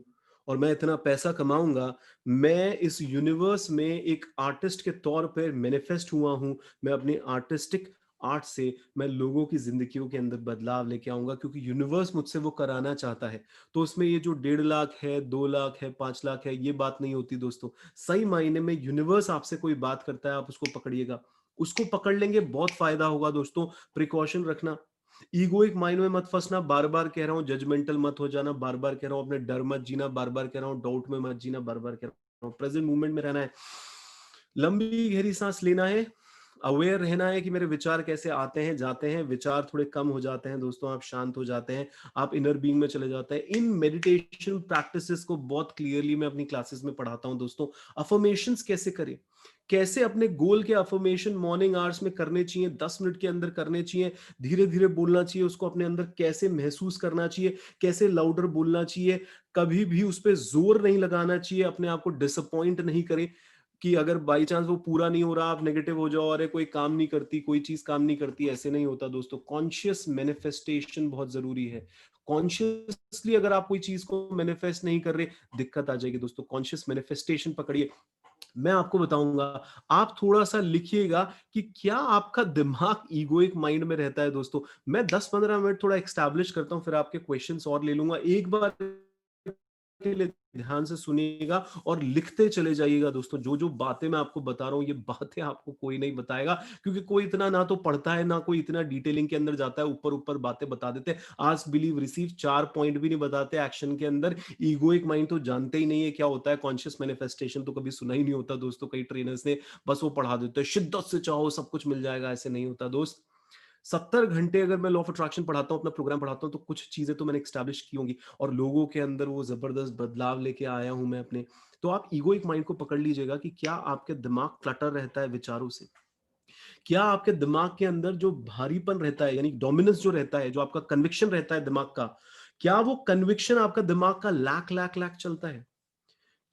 और मैं इतना पैसा कमाऊंगा, मैं इस यूनिवर्स में एक आर्टिस्ट के तौर पर मैनिफेस्ट हुआ हूं, मैं अपनी आर्टिस्टिक आर्ट से मैं लोगों की जिंदगियों के अंदर बदलाव लेके आऊंगा, क्योंकि यूनिवर्स मुझसे वो कराना चाहता है। तो उसमें ये जो 1.5 लाख है, 2 लाख है, 5 लाख है, ये बात नहीं होती दोस्तों। सही मायने में यूनिवर्स आपसे कोई बात करता है, आप उसको पकड़िएगा। उसको पकड़ लेंगे, बहुत फायदा होगा दोस्तों। प्रिकॉशन रखना, ईगोइक माइंड में मत फंसना, बार बार कह रहा हूं, जजमेंटल मत हो जाना, बार बार कह रहा हूं, अपने डर मत जीना, बार बार कह रहा हूं, डाउट में मत जीना, बार बार कह रहा हूं, प्रेजेंट मूवमेंट में रहना है। लंबी गहरी सांस लेना है, अवेयर रहना है कि मेरे विचार कैसे आते हैं जाते हैं। विचार थोड़े कम हो जाते हैं दोस्तों, आप शांत हो जाते हैं, आप इनर बीइंग में चले जाते हैं। इन मेडिटेशन प्रैक्टिसेस को बहुत क्लियरली मैं अपनी क्लासेस में पढ़ाता हूं दोस्तों। अफर्मेशंस कैसे करें, कैसे अपने गोल के अफर्मेशन मॉर्निंग आवर्स में करने चाहिए, 10 मिनट के अंदर करने चाहिए, धीरे धीरे बोलना चाहिए उसको, अपने अंदर कैसे महसूस करना चाहिए, कैसे लाउडर बोलना चाहिए। कभी भी उस पर जोर नहीं लगाना चाहिए, अपने आप को डिसअपॉइंट नहीं करें कि अगर बाई चांस वो पूरा नहीं हो रहा आप नेगेटिव हो जाओ, अरे कोई काम नहीं करती, कोई चीज काम नहीं करती। ऐसे नहीं होता दोस्तों। कॉन्शियस मैनिफेस्टेशन बहुत जरूरी है। कॉन्शियसली अगर आप कोई चीज को मैनिफेस्ट नहीं कर रहे, दिक्कत आ जाएगी दोस्तों। कॉन्शियस मैनिफेस्टेशन पकड़िए। मैं आपको बताऊंगा, आप थोड़ा सा लिखिएगा कि क्या आपका दिमाग ईगोइक माइंड में रहता है दोस्तों। मैं 10-15 मिनट थोड़ा एक्स्टैब्लिश करता हूं, फिर आपके क्वेश्चंस और ले लूंगा। एक बार के लिए ध्यान से सुनिएगा और लिखते चले जाइएगा दोस्तों। जो जो बातें मैं आपको बता रहा हूं, ये बातें आपको कोई नहीं बताएगा, क्योंकि कोई इतना ना तो पढ़ता है, ना कोई इतना डिटेलिंग के अंदर जाता है। ऊपर ऊपर बातें बता देते हैं, आज बिलीव रिसीव 4 पॉइंट भी नहीं बताते एक्शन के अंदर। ईगोइक माइंड तो जानते ही नहीं है क्या होता है। कॉन्शियस मैनिफेस्टेशन तो कभी सुना ही नहीं होता दोस्तों, कई ट्रेनर्स ने, बस वो पढ़ा देते हैं शिद्दत से चाहो सब कुछ मिल जाएगा। ऐसे नहीं होता दोस्त। 70 घंटे अगर मैं लॉ ऑफ अट्रैक्शन पढ़ाता हूँ, अपना प्रोग्राम पढ़ाता हूँ, तो कुछ चीजें तो मैंने एक्स्टैब्लिश की होंगी, और लोगों के अंदर वो जबरदस्त बदलाव लेके आया हूं मैं अपने। तो आप ईगोइक माइंड को पकड़ लीजिएगा कि क्या आपके दिमाग क्लटर रहता है विचारों से, क्या आपके दिमाग के अंदर जो भारीपन रहता है, यानी डोमिनेंस जो रहता है, जो आपका कन्विक्शन रहता है दिमाग का, क्या वो कन्विक्शन आपका दिमाग का लाख लाख लाख चलता है?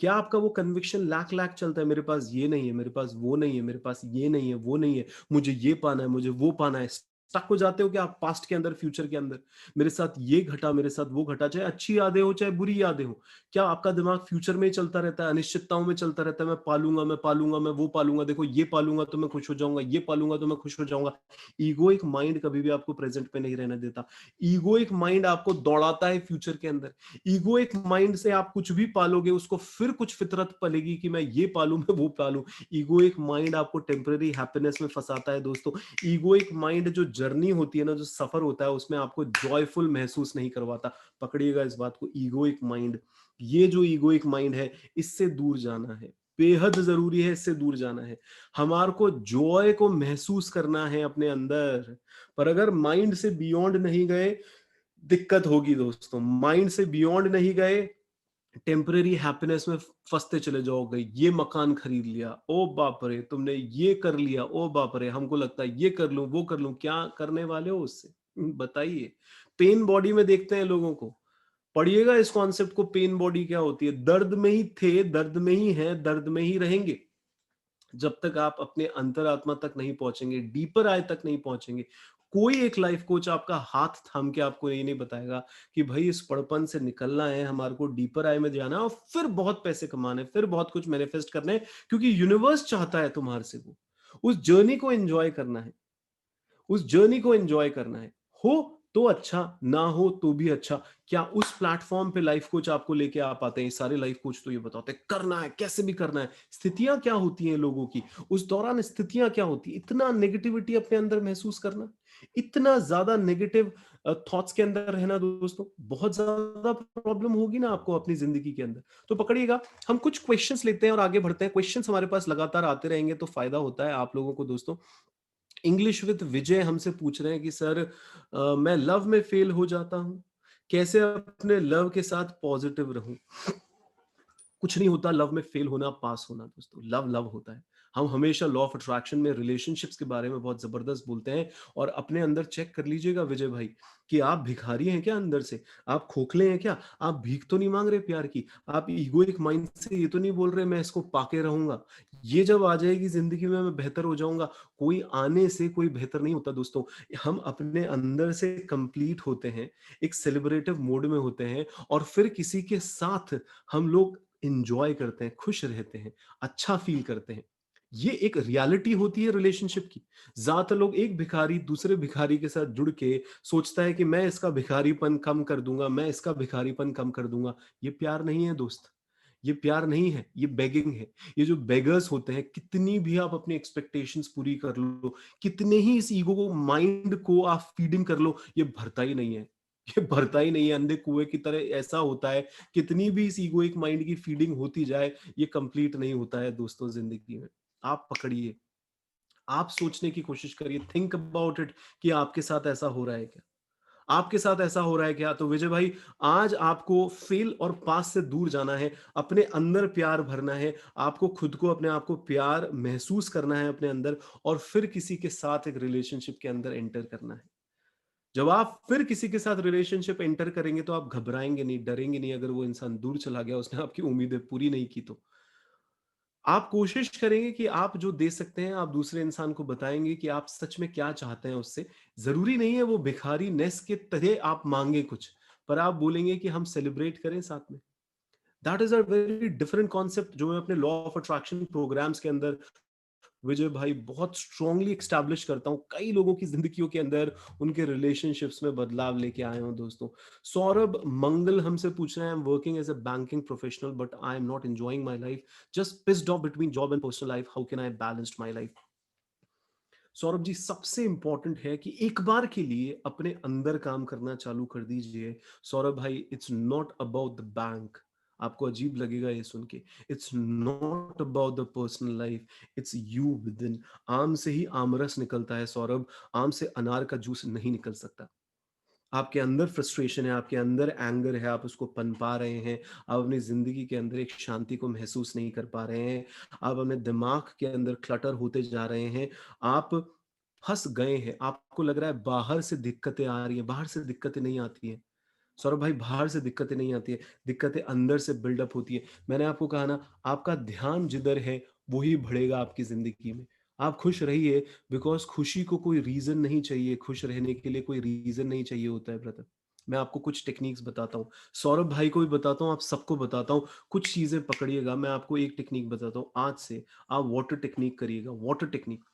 क्या आपका वो कन्विक्शन लाख लाख चलता है, मेरे पास ये नहीं है, मेरे पास वो नहीं है, मेरे पास ये नहीं है, वो नहीं है, मुझे ये पाना है, मुझे वो पाना है, स्टक हो जाते हो कि आप पास्ट के अंदर, फ्यूचर के अंदर, मेरे साथ ये घटा, मेरे साथ वो घटा, चाहे अच्छी यादें हो चाहे बुरी यादें हो, क्या आपका दिमाग फ्यूचर में ही चलता रहता है, अनिश्चितताओं में चलता रहता है, मैं पालूंगा, मैं पालूंगा, मैं वो पालूंगा, देखो ये पालूंगा तो मैं खुश हो जाऊंगा, ये पालूंगा तो मैं खुश हो जाऊंगा। ईगोइक माइंड कभी भी आपको प्रेजेंट पे नहीं रहने देता। ईगोइक माइंड आपको दौड़ाता है फ्यूचर के अंदर। ईगोइक माइंड से आप कुछ भी पालोगे, उसको फिर कुछ फितरत पलेगी कि मैं ये पालूं, मैं वो पालूं। ईगोइक माइंड आपको टेम्पररी हैप्पीनेस में फंसाता है दोस्तों। ईगोइक माइंड जो जर्नी होती है ना, जो सफर होता है, उसमें आपको जॉयफुल महसूस नहीं करवाता। पकड़िएगा इस बात को, ईगोइक माइंड, ये जो ईगोइक माइंड है, इससे दूर जाना है, बेहद जरूरी है, इससे दूर जाना है। हमार को जॉय को महसूस करना है अपने अंदर, पर अगर माइंड से बियॉन्ड नहीं गए, दिक्कत होगी दोस्तों। माइंड से बियॉन्ड नहीं गए, टेम्पररी हैप्पीनेस में फंसते चले जाओगे। ये मकान खरीद लिया, ओ बाप रे, तुमने ये कर लिया, ओ बाप रे, हमको लगता है ये कर लूं, वो कर लूं, क्या करने वाले हो उससे? बताइए। पेन बॉडी में देखते हैं लोगों को। पढ़िएगा इस कॉन्सेप्ट को, पेन बॉडी क्या होती है। दर्द में ही थे, दर्द में ही हैं, दर्द में ही रहेंगे, जब तक आप अपने अंतरात्मा तक नहीं पहुंचेंगे, डीपर आय तक नहीं पहुंचेंगे। कोई एक लाइफ कोच आपका हाथ थाम के आपको ये नहीं बताएगा कि भाई इस पड़पन से निकलना है, हमारे को डीपर आय में जाना है और फिर बहुत पैसे कमाने, फिर बहुत कुछ मैनिफेस्ट करना है, क्योंकि यूनिवर्स चाहता है तुम्हारे से वो, उस जर्नी को एंजॉय करना है, उस जर्नी को एंजॉय करना है। हो तो अच्छा, ना हो तो भी अच्छा। क्या उस प्लेटफॉर्म पे लाइफ कोच आपको लेके आ पाते हैं? सारे लाइफ कोच तो ये बताते हैं करना है, कैसे भी करना है। स्थितियां क्या होती हैं लोगों की उस दौरान, स्थितियां क्या होती है, इतना नेगेटिविटी अपने अंदर महसूस करना, इतना ज्यादा नेगेटिव थॉट्स के अंदर रहना दोस्तों, बहुत ज्यादा प्रॉब्लम होगी ना आपको अपनी जिंदगी के अंदर। तो पकड़िएगा, हम कुछ क्वेश्चंस लेते हैं और आगे बढ़ते हैं। क्वेश्चंस हमारे पास लगातार आते रहेंगे तो फायदा होता है आप लोगों को दोस्तों। इंग्लिश विद विजय हमसे पूछ रहे हैं कि सर मैं लव में फेल हो जाता हूं, कैसे अपने लव के साथ पॉजिटिव रहूं? कुछ नहीं होता लव में फेल होना, पास होना दोस्तों। लव लव होता है। हम हमेशा लॉ ऑफ अट्रैक्शन में रिलेशनशिप्स के बारे में बहुत जबरदस्त बोलते हैं। और अपने अंदर चेक कर लीजिएगा विजय भाई, कि आप भिखारी हैं क्या अंदर से? आप खोखले हैं क्या? आप भीख तो नहीं मांग रहे प्यार की? आप ईगोइक माइंड से ये तो नहीं बोल रहे मैं इसको पाके रहूंगा, ये जब आ जाएगी जिंदगी में मैं बेहतर हो जाऊंगा? कोई आने से कोई बेहतर नहीं होता दोस्तों। हम अपने अंदर से कंप्लीट होते हैं, एक सेलिब्रेटिव मोड में होते हैं, और फिर किसी के साथ हम लोग इंजॉय करते हैं, खुश रहते हैं, अच्छा फील करते हैं। ये एक रियलिटी होती है रिलेशनशिप की। ज्यादातर लोग, एक भिखारी दूसरे भिखारी के साथ जुड़ के सोचता है कि मैं इसका भिखारीपन कम कर दूंगा, मैं इसका भिखारीपन कम कर दूंगा। ये प्यार नहीं है दोस्त, ये प्यार नहीं है, ये बेगिंग है। ये जो बेगर्स होते हैं, कितनी भी आप अपनी एक्सपेक्टेशंस पूरी कर लो, कितने ही इस ईगो को, माइंड को आप फीडिंग कर लो, ये भरता ही नहीं है। ये भरता ही नहीं है, अंधे कुएं की तरह ऐसा होता है। कितनी भी इस ईगोइक माइंड की फीडिंग होती जाए, ये कंप्लीट नहीं होता है दोस्तों जिंदगी में। आप पकड़िए, आप सोचने की कोशिश करिए, थिंक अबाउट इट, कि आपके साथ ऐसा हो रहा है क्या? आपके साथ ऐसा हो रहा है क्या? तो विजय भाई, आज आपको फेल और पास से दूर जाना है, अपने अंदर प्यार भरना है, आपको खुद को, अपने आप को प्यार महसूस करना है अपने अंदर, और फिर किसी के साथ एक रिलेशनशिप के अंदर एंटर करना है। जब आप फिर किसी के साथ रिलेशनशिप एंटर करेंगे तो आप घबराएंगे नहीं, डरेंगे नहीं। अगर वो इंसान दूर चला गया, उसने आपकी उम्मीदें पूरी नहीं की, तो आप कोशिश करेंगे कि आप जो दे सकते हैं, आप दूसरे इंसान को बताएंगे कि आप सच में क्या चाहते हैं उससे। जरूरी नहीं है वो भिखारी नेस के तरह आप मांगे कुछ, पर आप बोलेंगे कि हम सेलिब्रेट करें साथ में। That is a very different concept, जो मैं अपने लॉ ऑफ अट्रैक्शन प्रोग्राम्स के अंदर विजय भाई बहुत स्ट्रांगली एक्स्टैब्लिश करता हूं। कई लोगों की जिंदगियों के अंदर, उनके रिलेशनशिप्स में बदलाव लेके आए हूं दोस्तों। सौरभ मंगल हमसे पूछ रहे हैं, I am working as a banking professional but I am not enjoying my life, just pissed off between job and personal life, how can I balance my life? Saurabh ji, सबसे इंपॉर्टेंट है कि एक बार के लिए अपने अंदर काम करना चालू कर दीजिए। सौरभ भाई, it's not about the bank. आपको अजीब लगेगा ये सुन के, it's not about the personal life, it's you with in. आम से ही आमरस निकलता है सौरभ, आम से अनार का जूस नहीं निकल सकता। आपके अंदर फ्रस्ट्रेशन है, आपके अंदर एंगर है, आप उसको पनपा रहे हैं। आप अपनी जिंदगी के अंदर एक शांति को महसूस नहीं कर पा रहे हैं। आप अपने दिमाग के अंदर क्लटर होते जा रहे हैं। आप फंस गए हैं, आपको लग रहा है बाहर से दिक्कतें आ रही है, बाहर से दिक्कतें नहीं आती है। सौरभ भाई, बाहर से दिक्कतें नहीं आती है, दिक्कतें अंदर से बिल्डअप होती है। मैंने आपको कहा ना, आपका ध्यान जिधर है वही बढ़ेगा आपकी जिंदगी में। आप खुश रहिए, बिकॉज़ खुशी को कोई रीज़न नहीं चाहिए, खुश रहने के लिए कोई रीज़न नहीं चाहिए होता है ब्रदर। मैं आपको कुछ टेक्नीक्स बताता हूँ, सौरभ भाई को भी बताता हूँ, आप सबको बताता हूँ, कुछ चीज़ें पकड़िएगा। मैं आपको एक टेक्नीक बताता हूँ, आज से आप वाटर टेक्नीक करिएगा, वाटर टेक्नीक।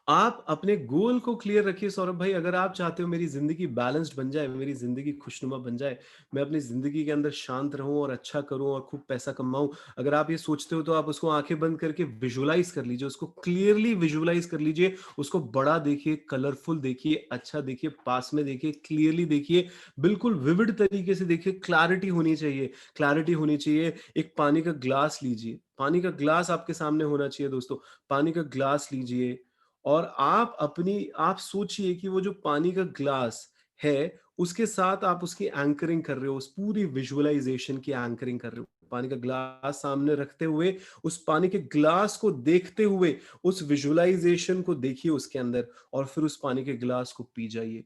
आप अपने गोल को क्लियर रखिए सौरभ भाई। अगर आप चाहते हो मेरी जिंदगी बैलेंस्ड बन जाए, मेरी जिंदगी खुशनुमा बन जाए, मैं अपनी जिंदगी के अंदर शांत रहूं और अच्छा करूं और खूब पैसा कमाऊं, अगर आप ये सोचते हो तो आप उसको आंखें बंद करके विजुलाइज कर लीजिए, उसको क्लियरली विजुलाइज कर लीजिए, उसको बड़ा देखिए, कलरफुल देखिए, अच्छा देखिए, पास में देखिए, क्लियरली देखिए, बिल्कुल विविड तरीके से देखिए, क्लैरिटी होनी चाहिए, क्लैरिटी होनी चाहिए। एक पानी का ग्लास लीजिए, पानी का ग्लास आपके सामने होना चाहिए दोस्तों। पानी का ग्लास लीजिए और आप सोचिए कि वो जो पानी का ग्लास है, उसके साथ आप उसकी एंकरिंग कर रहे हो, उस पूरी विजुअलाइजेशन की एंकरिंग कर रहे हो। पानी का ग्लास सामने रखते हुए, उस पानी के ग्लास को देखते हुए, उस विजुअलाइजेशन को देखिए उसके अंदर, और फिर उस पानी के ग्लास को पी जाइए।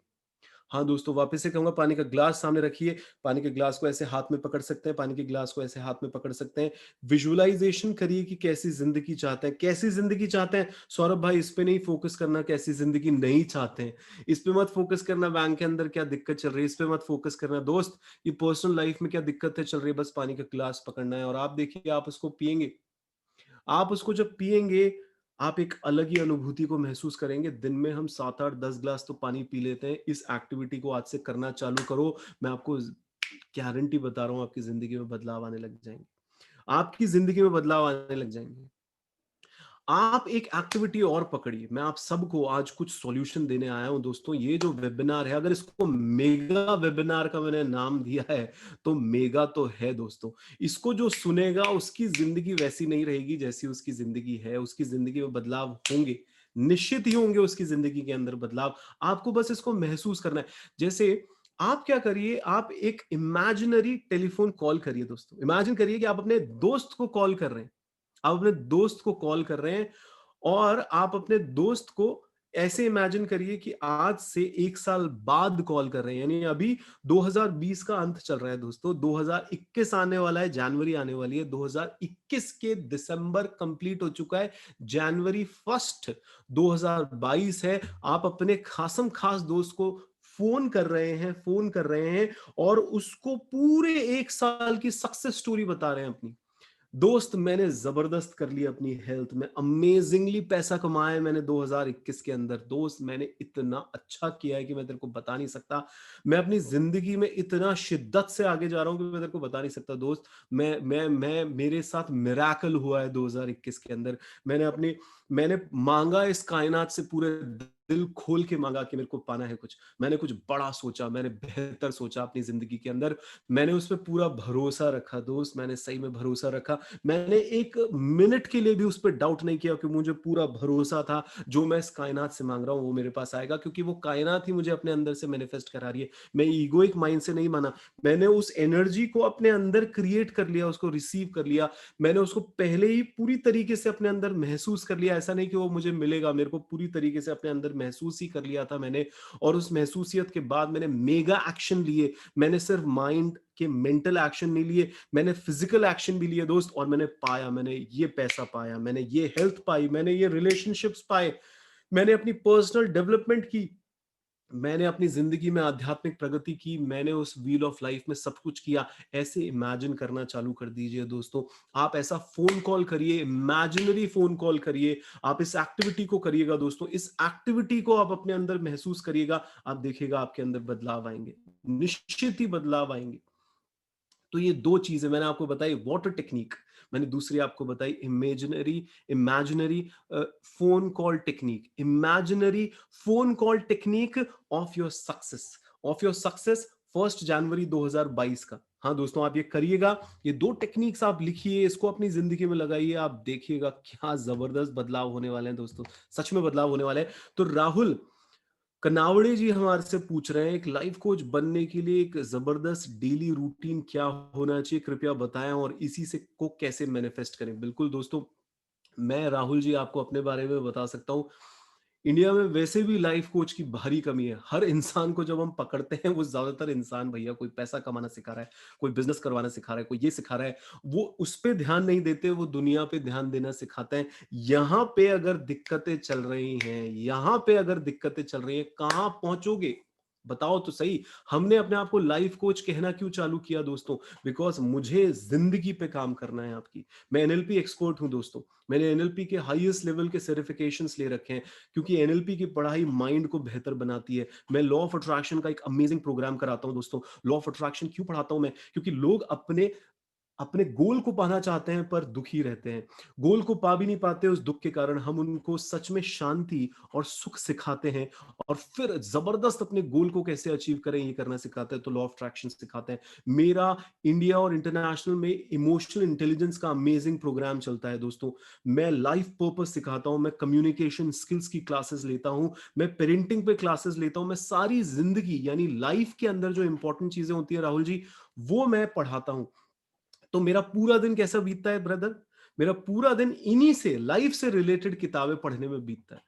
हाँ दोस्तों, वापस से कहूंगा, पानी का ग्लास सामने रखिए, पानी के ग्लास को ऐसे हाथ में पकड़ सकते हैं, पानी के ग्लास को ऐसे हाथ में पकड़ सकते हैं। विजुअलाइजेशन करिए कि कैसी जिंदगी चाहते हैं, कैसी जिंदगी चाहते हैं। सौरभ भाई, इस पे नहीं फोकस करना कैसी जिंदगी नहीं चाहते हैं, इस पे मत फोकस करना बैंक के अंदर क्या दिक्कत चल रही है, इस पे मत फोकस करना दोस्त, ये पर्सनल लाइफ में क्या दिक्कतें चल रही है। बस पानी का ग्लास पकड़ना है और आप देखिए, आप उसको पिएंगे। आप उसको जब पिएंगे, आप एक अलग ही अनुभूति को महसूस करेंगे। दिन में हम 7 8 10 ग्लास तो पानी पी लेते हैं। इस एक्टिविटी को आज से करना चालू करो। मैं आपको गारंटी बता रहा हूँ, आपकी जिंदगी में बदलाव आने लग जाएंगे, आपकी जिंदगी में बदलाव आने लग जाएंगे। आप एक एक्टिविटी और पकड़िए, मैं आप सबको आज कुछ सॉल्यूशन देने आया हूं दोस्तों। ये जो वेबिनार है, अगर इसको मेगा वेबिनार का मैंने नाम दिया है, तो मेगा तो है दोस्तों। इसको जो सुनेगा, उसकी जिंदगी वैसी नहीं रहेगी जैसी उसकी जिंदगी है, उसकी जिंदगी में बदलाव होंगे, निश्चित ही होंगे उसकी जिंदगी के अंदर बदलाव। आपको बस इसको महसूस करना है। जैसे आप क्या करिए, आप एक इमेजिनरी टेलीफोन कॉल करिए दोस्तों। इमेजिन करिए कि आप अपने दोस्त को कॉल कर रहे हैं, आप अपने दोस्त को कॉल कर रहे हैं, और आप अपने दोस्त को ऐसे इमेजिन करिए कि आज से 1 साल बाद कॉल कर रहे हैं। यानी अभी 2020 का अंत चल रहा है दोस्तों, 2021 आने वाला है, जनवरी आने वाली है, 2021 के दिसंबर कंप्लीट हो चुका है, जनवरी 1 2022 है। आप अपने खासम खास दोस्त को फोन कर रहे हैं, फोन कर रहे हैं, और उसको पूरे 1 साल की सक्सेस स्टोरी बता रहे हैं अपनी। दोस्त, मैंने जबरदस्त कर लिया अपनी हेल्थ में, अमेजिंगली पैसा कमाया है मैंने 2021 के अंदर। दोस्त, मैंने इतना अच्छा किया है कि मैं तेरे को बता नहीं सकता। मैं अपनी जिंदगी में इतना शिद्दत से आगे जा रहा हूं कि मैं तेरे को बता नहीं सकता दोस्त। मैं मेरे साथ मिराकल हुआ है 2021 के अंदर। मैंने मांगा इस कायनात से, पूरे दिल खोल के मांगा कि मेरे को पाना है कुछ। मैंने कुछ बड़ा सोचा, मैंने बेहतर सोचा अपनी जिंदगी के अंदर। मैंने उस पर पूरा भरोसा रखा दोस्त, मैंने सही में भरोसा रखा। मैंने एक मिनट के लिए भी उस पर डाउट नहीं किया, कि मुझे पूरा भरोसा था जो मैं इस कायनात से मांग रहा हूं वो मेरे पास आएगा, क्योंकि वो कायनात ही मुझे अपने अंदर से मैनिफेस्ट करा रही है। मैं ईगोइक माइंड से नहीं माना, मैंने उस एनर्जी को अपने अंदर क्रिएट कर लिया, उसको रिसीव कर लिया। मैंने उसको पहले ही पूरी तरीके से अपने अंदर महसूस कर लिया। ऐसा नहीं कि वो मुझे मिलेगा, मेरे को पूरी तरीके से अपने अंदर महसूस ही कर लिया था मैंने। और उस महसूसियत के बाद मैंने मेगा एक्शन लिए। मैंने सिर्फ माइंड के मेंटल एक्शन नहीं लिए, मैंने फिजिकल एक्शन भी लिए दोस्त, और मैंने पाया, मैंने ये पैसा पाया, मैंने ये हेल्थ पाई, मैंने ये रिलेशनशिप्स पाए, मैंने अपनी पर्सनल डेवलपमेंट की, मैंने अपनी जिंदगी में आध्यात्मिक प्रगति की, मैंने उस व्हील ऑफ लाइफ में सब कुछ किया। ऐसे इमेजिन करना चालू कर दीजिए दोस्तों। आप ऐसा फोन कॉल करिए, इमेजिनरी फोन कॉल करिए, आप इस एक्टिविटी को करिएगा दोस्तों। इस एक्टिविटी को आप अपने अंदर महसूस करिएगा, आप देखिएगा आपके अंदर बदलाव आएंगे, निश्चित ही बदलाव आएंगे। तो ये दो चीजें मैंने आपको बताई, वाटर टेक्निक, मैंने दूसरी आपको बताई imaginary imaginary phone call technique, imaginary phone call technique of your success, of your success 1 जनवरी 2022 का। हाँ दोस्तों, आप ये करिएगा, ये दो टेक्निक्स आप लिखिए, इसको अपनी जिंदगी में लगाइए, आप देखिएगा क्या जबरदस्त बदलाव होने वाले हैं दोस्तों, सच में बदलाव होने वाले हैं। तो राहुल कनावड़े जी हमारे से पूछ रहे हैं, एक लाइफ कोच बनने के लिए एक जबरदस्त डेली रूटीन क्या होना चाहिए, कृपया बताएं, और इसी से को कैसे मैनिफेस्ट करें। बिल्कुल दोस्तों, मैं राहुल जी आपको अपने बारे में बता सकता हूं। इंडिया में वैसे भी लाइफ कोच की भारी कमी है। हर इंसान को जब हम पकड़ते हैं, वो ज़्यादातर इंसान भैया कोई पैसा कमाना सिखा रहा है, कोई बिज़नेस करवाना सिखा रहा है, कोई ये सिखा रहा है, वो उस पे ध्यान नहीं देते, वो दुनिया पे ध्यान देना सिखाते हैं। यहाँ पे अगर दिक्कतें चल रही हैं, यहाँ पे अगर दिक्कतें चल रही हैं, कहाँ पहुँचोगे? बताओ तो सही। हमने अपने आप को लाइफ कोच कहना क्यों चालू किया दोस्तों? बिकॉज़ मुझे ज़िंदगी पे काम करना है आपकी। मैं एनएलपी एक्सपर्ट हूँ दोस्तों। मैंने एनएलपी के हाईएस्ट लेवल के सर्टिफिकेशंस ले रखे हैं। क्योंकि एनएलपी की पढ़ाई माइंड को बेहतर बनाती है। मैं लॉ ऑफ अट्रैक्शन का एक अमेजिंग प्रोग्राम कराता हूं दोस्तों। लॉ ऑफ अट्रैक्शन क्यों पढ़ाता हूं मैं? क्योंकि लोग अपने अपने गोल को पाना चाहते हैं पर दुखी रहते हैं। गोल को पा भी नहीं पाते उस दुख के कारण। हम उनको सच में शांति और सुख सिखाते हैं और फिर जबरदस्त अपने गोल को कैसे अचीव करें ये करना सिखाते हैं। तो लॉ ऑफ अट्रैक्शन सिखाते हैं। मेरा इंडिया और इंटरनेशनल में इमोशनल इंटेलिजेंस का अमेजिंग प्रोग्राम चलता है दोस्तों। मैं लाइफ पर्पस सिखाता हूं, मैं कम्युनिकेशन स्किल्स की क्लासेस लेता हूं, मैं पेरेंटिंग पे क्लासेस लेता हूं, मैं सारी जिंदगी यानी लाइफ के अंदर जो इंपॉर्टेंट चीजें होती है राहुल जी, वो मैं पढ़ाता हूं। तो मेरा पूरा दिन कैसा बीतता है ब्रदर? मेरा पूरा दिन इन्हीं से, लाइफ से रिलेटेड किताबें पढ़ने में बीतता है।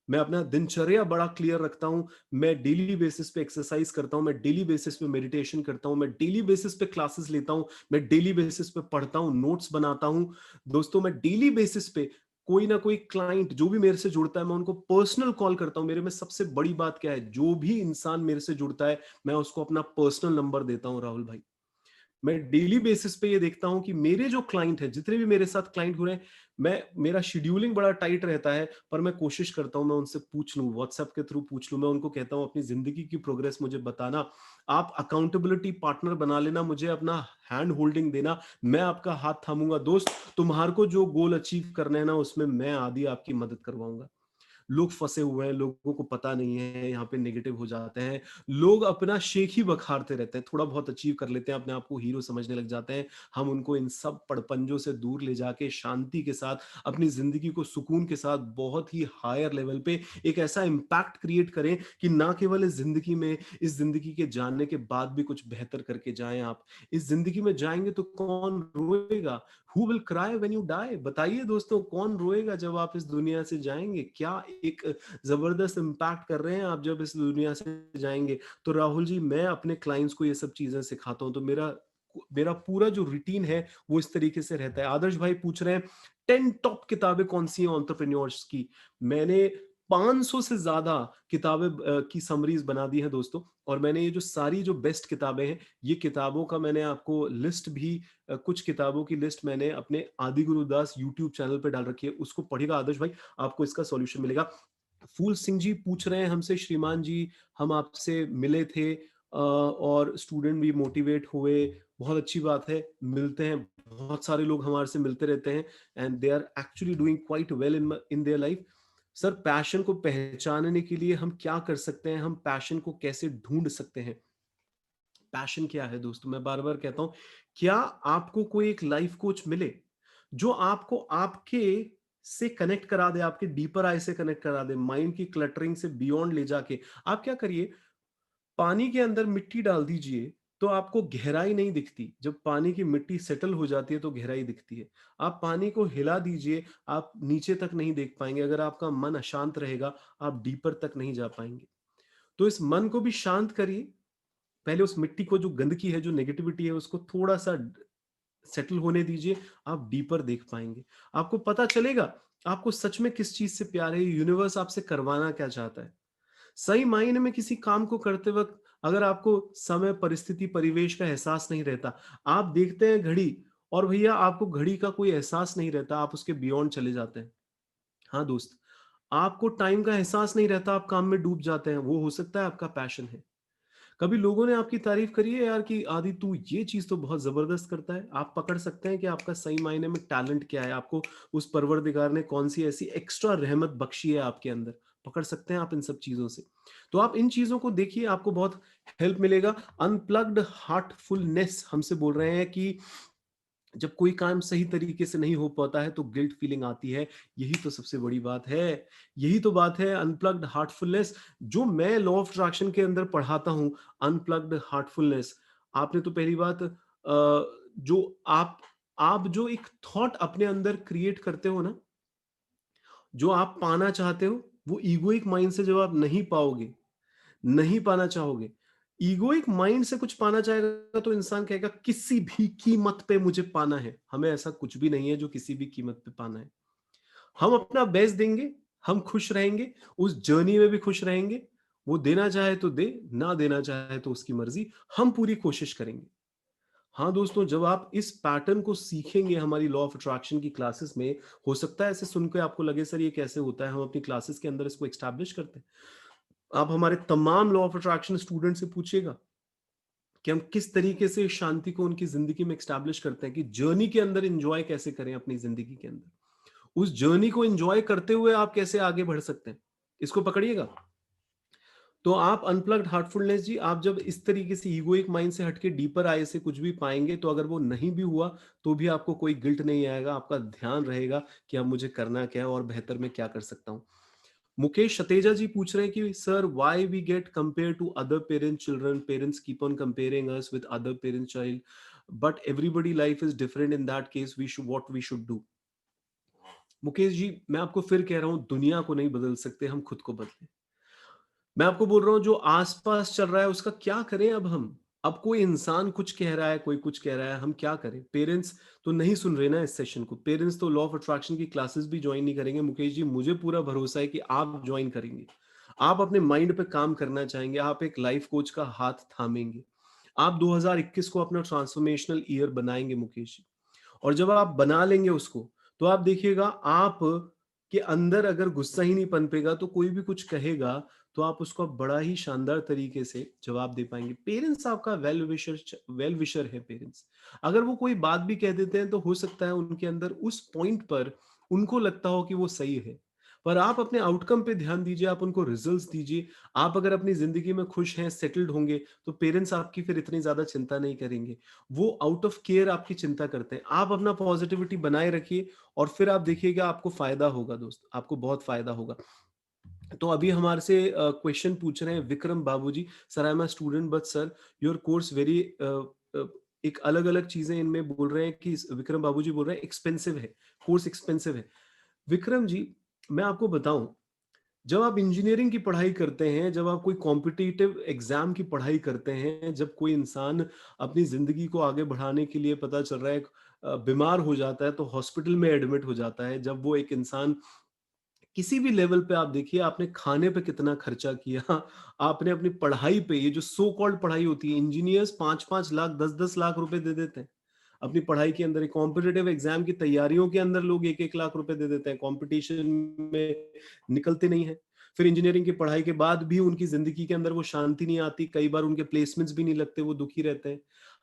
मैं अपना दिनचर्या बड़ा क्लियर रखता हूं। मैं डेली बेसिस पे एक्सरसाइज करता हूं, मैं डेली बेसिस पे मेडिटेशन करता हूं, मैं डेली बेसिस पे क्लासेस लेता हूं, मैं डेली बेसिस पे पढ़ता हूं, नोट्स बनाता हूं। दोस्तों, मैं डेली बेसिस पे कोई ना कोई क्लाइंट जो भी मेरे से जुड़ता है, मैं उनको पर्सनल कॉल करता हूं। मेरे में सबसे बड़ी बात क्या है? जो भी इंसान मेरे से जुड़ता है, मैं उसको अपना पर्सनल नंबर देता हूं राहुल भाई। मैं डेली बेसिस पे ये देखता हूं कि मेरे जो क्लाइंट हैं, जितने भी मेरे साथ क्लाइंट हो रहे हैं, मैं मेरा शेड्यूलिंग बड़ा टाइट रहता है, पर मैं कोशिश करता हूं मैं उनसे पूछ लूं, व्हाट्सएप के थ्रू पूछ लूं। मैं उनको कहता हूं अपनी जिंदगी की प्रोग्रेस मुझे बताना। आप अकाउंटेबिलिटी पार्टनर बना लेना, मुझे अपना हैंड होल्डिंग देना, मैं आपका हाथ थामूंगा। दोस्त, तुम्हारे को जो गोल अचीव करना है ना, उसमें मैं आदि आपकी मदद करवाऊंगा। लोग फंसे हुए हैं, लोगों को पता नहीं है, यहाँ पे नेगेटिव हो जाते हैं। लोग अपना शेख ही बखारते रहते हैं, थोड़ा बहुत अचीव कर लेते हैं, अपने आप को हीरो समझने लग जाते हैं। हम उनको इन सब पड़पंजों से दूर ले जाके शांति के साथ, अपनी जिंदगी को सुकून के साथ, बहुत ही हायर लेवल पे एक ऐसा इम्पैक्ट क्रिएट करें कि ना केवल इस जिंदगी में, इस जिंदगी के जानने के बाद भी कुछ बेहतर करके जाएं आप। इस जिंदगी में जाएंगे तो कौन रोएगा? Who will cry when you die? बताइए दोस्तों, कौन रोएगा जब आप इस दुनिया से जाएंगे? क्या एक जबरदस्त इम्पैक्ट कर रहे हैं आप जब इस दुनिया से जाएंगे। तो राहुल जी, मैं अपने क्लाइंट्स को ये सब चीजें सिखाता हूँ। तो मेरा मेरा पूरा जो रूटीन है वो इस तरीके से रहता है। आदर्श भाई पूछ रहे हैं 10 टॉप किताबें कौन सी हैं एंटरप्रेन्योर्स की? मैंने 500 से ज्यादा किताबें की समरीज बना दी है दोस्तों। और मैंने ये जो सारी जो बेस्ट किताबें हैं, ये किताबों का मैंने आपको लिस्ट भी, कुछ किताबों की लिस्ट मैंने अपने आदि गुरुदास यूट्यूब चैनल पे डाल रखी है। उसको पढ़िएगा आदर्श भाई, आपको इसका सॉल्यूशन मिलेगा। फूल सिंह जी पूछ रहे हैं हमसे, श्रीमान जी, हम आपसे मिले थे और स्टूडेंट भी मोटिवेट हुए। बहुत अच्छी बात है, मिलते हैं। बहुत सारे लोग हमारे से मिलते रहते हैं and they are actually doing quite well in in their life. Sir, passion को पहचानने के लिए हम क्या कर सकते हैं? हम पैशन को कैसे ढूंढ सकते हैं? पैशन क्या है दोस्तों? मैं बार बार कहता हूं, क्या आपको कोई एक लाइफ कोच मिले जो आपको आपके से कनेक्ट करा दे, आपके डीपर आई से कनेक्ट करा दे, माइंड की क्लटरिंग से बियॉन्ड ले जाके। आप क्या करिए, पानी के अंदर मिट्टी डाल दीजिए तो आपको गहराई नहीं दिखती। जब पानी की मिट्टी सेटल हो जाती है तो गहराई दिखती है। आप पानी को हिला दीजिए, आप नीचे तक नहीं देख पाएंगे। अगर आपका मन अशांत रहेगा, आप डीपर तक नहीं जा पाएंगे। तो इस मन को भी शांत करिए। पहले उस मिट्टी को, जो गंदगी है, जो नेगेटिविटी है, उसको थोड़ा सा सेटल होने दीजिए। आप डीपर देख पाएंगे। आपको पता चलेगा आपको सच में किस चीज से प्यार है, यूनिवर्स आपसे करवाना क्या चाहता है। सही मायने में किसी काम को करते वक्त अगर आपको समय, परिस्थिति, परिवेश का एहसास नहीं रहता, आप देखते हैं घड़ी और भैया आपको घड़ी का कोई एहसास नहीं रहता, आप उसके बियॉन्ड चले जाते हैं। हाँ दोस्त, आपको टाइम का एहसास नहीं रहता, आप काम में डूब जाते हैं। वो हो सकता है आपका पैशन है। कभी लोगों ने आपकी तारीफ करी है यार कि आदि तू ये चीज तो बहुत जबरदस्त करता है? आप पकड़ सकते हैं कि आपका सही मायने में टैलेंट क्या है, आपको उस परवरदिगार ने कौन सी ऐसी एक्स्ट्रा रहमत बख्शी है आपके अंदर। पकड़ सकते हैं आप इन सब चीजों से। तो आप इन चीजों को देखिए, आपको बहुत हेल्प मिलेगा। अनप्लग्ड हार्टफुलनेस हमसे बोल रहे हैं कि जब कोई काम सही तरीके से नहीं हो पाता है तो गिल्ट फीलिंग आती है। यही तो सबसे बड़ी बात है। यही तो बात है अनप्लग्ड हार्टफुलनेस, जो मैं लॉ ऑफ अट्रैक्शन के अंदर पढ़ाता हूं। अनप्लग्ड हार्टफुलनेस, आपने तो पहली बात, जो आप जो एक थॉट अपने अंदर क्रिएट करते हो ना, जो आप पाना चाहते हो, वो ईगोइक माइंड से जब आप नहीं पाओगे, नहीं पाना चाहोगे, ईगोइक माइंड से कुछ पाना चाहेगा तो इंसान कहेगा किसी भी कीमत पे मुझे पाना है। हमें ऐसा कुछ भी नहीं है जो किसी भी कीमत पे पाना है। हम अपना बेस्ट देंगे, हम खुश रहेंगे, उस जर्नी में भी खुश रहेंगे। वो देना चाहे तो दे, ना देना चाहे तो उसकी मर्जी, हम पूरी कोशिश करेंगे। हाँ दोस्तों, जब आप इस पैटर्न को सीखेंगे हमारी लॉ ऑफ अट्रैक्शन की क्लासेस में, हो सकता है ऐसे सुन के आपको लगे सर ये कैसे होता है, हम अपनी क्लासेस के अंदर इसको एस्टैब्लिश करते हैं। आप हमारे तमाम लॉ ऑफ अट्रैक्शन स्टूडेंट से पूछिएगा कि हम किस तरीके से इस शांति को उनकी जिंदगी में एस्टैब्लिश करते हैं, कि जर्नी के अंदर एंजॉय कैसे करें अपनी जिंदगी के अंदर। उस जर्नी को एंजॉय करते हुए आप कैसे आगे बढ़ सकते हैं, इसको पकड़िएगा। तो आप अनप्लग्ड हार्टफुलनेस जी, आप जब इस तरीके से ईगोइक माइंड से हटके डीपर आई से कुछ भी पाएंगे, तो अगर वो नहीं भी हुआ तो भी आपको कोई गिल्ट नहीं आएगा। आपका ध्यान रहेगा कि अब मुझे करना क्या है और बेहतर मैं क्या कर सकता हूँ। मुकेश सतेजा जी पूछ रहे हैं कि sir why we get compare to other parent children, parents keep on comparing us with other parent child, but everybody life is different, in that case we should what we should do. Mukesh ji, मैं आपको फिर कह रहा हूं, दुनिया को नहीं बदल सकते, हम खुद को बदलें। मैं आपको बोल रहा हूँ जो आसपास चल रहा है उसका क्या करें अब हम। अब कोई इंसान कुछ कह रहा है, कोई कुछ कह रहा है, हम क्या करें। पेरेंट्स तो नहीं सुन रहे ना इस सेशन को, पेरेंट्स तो लॉ ऑफ अट्रैक्शन की क्लासेस भी ज्वाइन नहीं करेंगे। मुकेश जी, मुझे पूरा भरोसा है कि आप ज्वाइन करेंगे। आप अपने माइंड पे काम करना चाहेंगे, आप एक लाइफ कोच का हाथ थामेंगे। आप 2021 को अपना ट्रांसफॉर्मेशनल ईयर बनाएंगे मुकेश जी। और जब आप बना लेंगे उसको, तो आप देखिएगा आप के अंदर अगर गुस्सा ही नहीं पनपेगा तो कोई भी कुछ कहेगा तो आप उसको बड़ा ही शानदार तरीके से जवाब दे पाएंगे। पेरेंट्स आपका वेल विशर है। पेरेंट्स अगर वो कोई बात भी कह देते हैं तो हो सकता है उनके अंदर उस पॉइंट पर उनको लगता हो कि वो सही है, पर आप अपने आउटकम पे ध्यान दीजिए, आप उनको रिजल्ट्स दीजिए। आप अगर अपनी जिंदगी में खुश हैं, सेटल्ड होंगे, तो पेरेंट्स आपकी फिर इतनी ज्यादा चिंता नहीं करेंगे। वो आउट ऑफ केयर आपकी चिंता करते हैं। आप अपना पॉजिटिविटी बनाए रखिए और फिर आप देखिएगा आपको फायदा होगा दोस्त, आपको बहुत फायदा होगा। तो अभी हमारे से क्वेश्चन पूछ रहे हैं विक्रम बाबूजी, sir I am a student but sir your course very, एक अलग अलग चीजें इनमें बोल रहे हैं कि विक्रम बाबूजी बोल रहे हैं एक्सपेंसिव है, कोर्स एक्सपेंसिव है। विक्रम जी, मैं आपको बताऊं, जब आप इंजीनियरिंग की पढ़ाई करते हैं, जब आप कोई कॉम्पिटिटिव एग्जाम की पढ़ाई करते हैं, जब कोई इंसान अपनी जिंदगी को आगे बढ़ाने के लिए पता चल रहा है बीमार हो जाता है तो हॉस्पिटल में एडमिट हो जाता है, जब वो एक इंसान किसी भी लेवल पे, आप देखिए आपने खाने पे कितना खर्चा किया, आपने अपनी पढ़ाई पे, ये जो सो कॉल्ड पढ़ाई होती है, इंजीनियर्स 5-5 लाख 10-10 लाख रुपए दे देते हैं अपनी पढ़ाई के अंदर। कॉम्पिटेटिव एग्जाम की तैयारियों के अंदर लोग 1-1 लाख रुपए दे देते हैं, कंपटीशन में निकलते नहीं है। फिर इंजीनियरिंग की पढ़ाई के बाद भी उनकी जिंदगी के अंदर वो शांति नहीं आती, कई बार उनके प्लेसमेंट्स भी नहीं लगते, वो दुखी रहते हैं।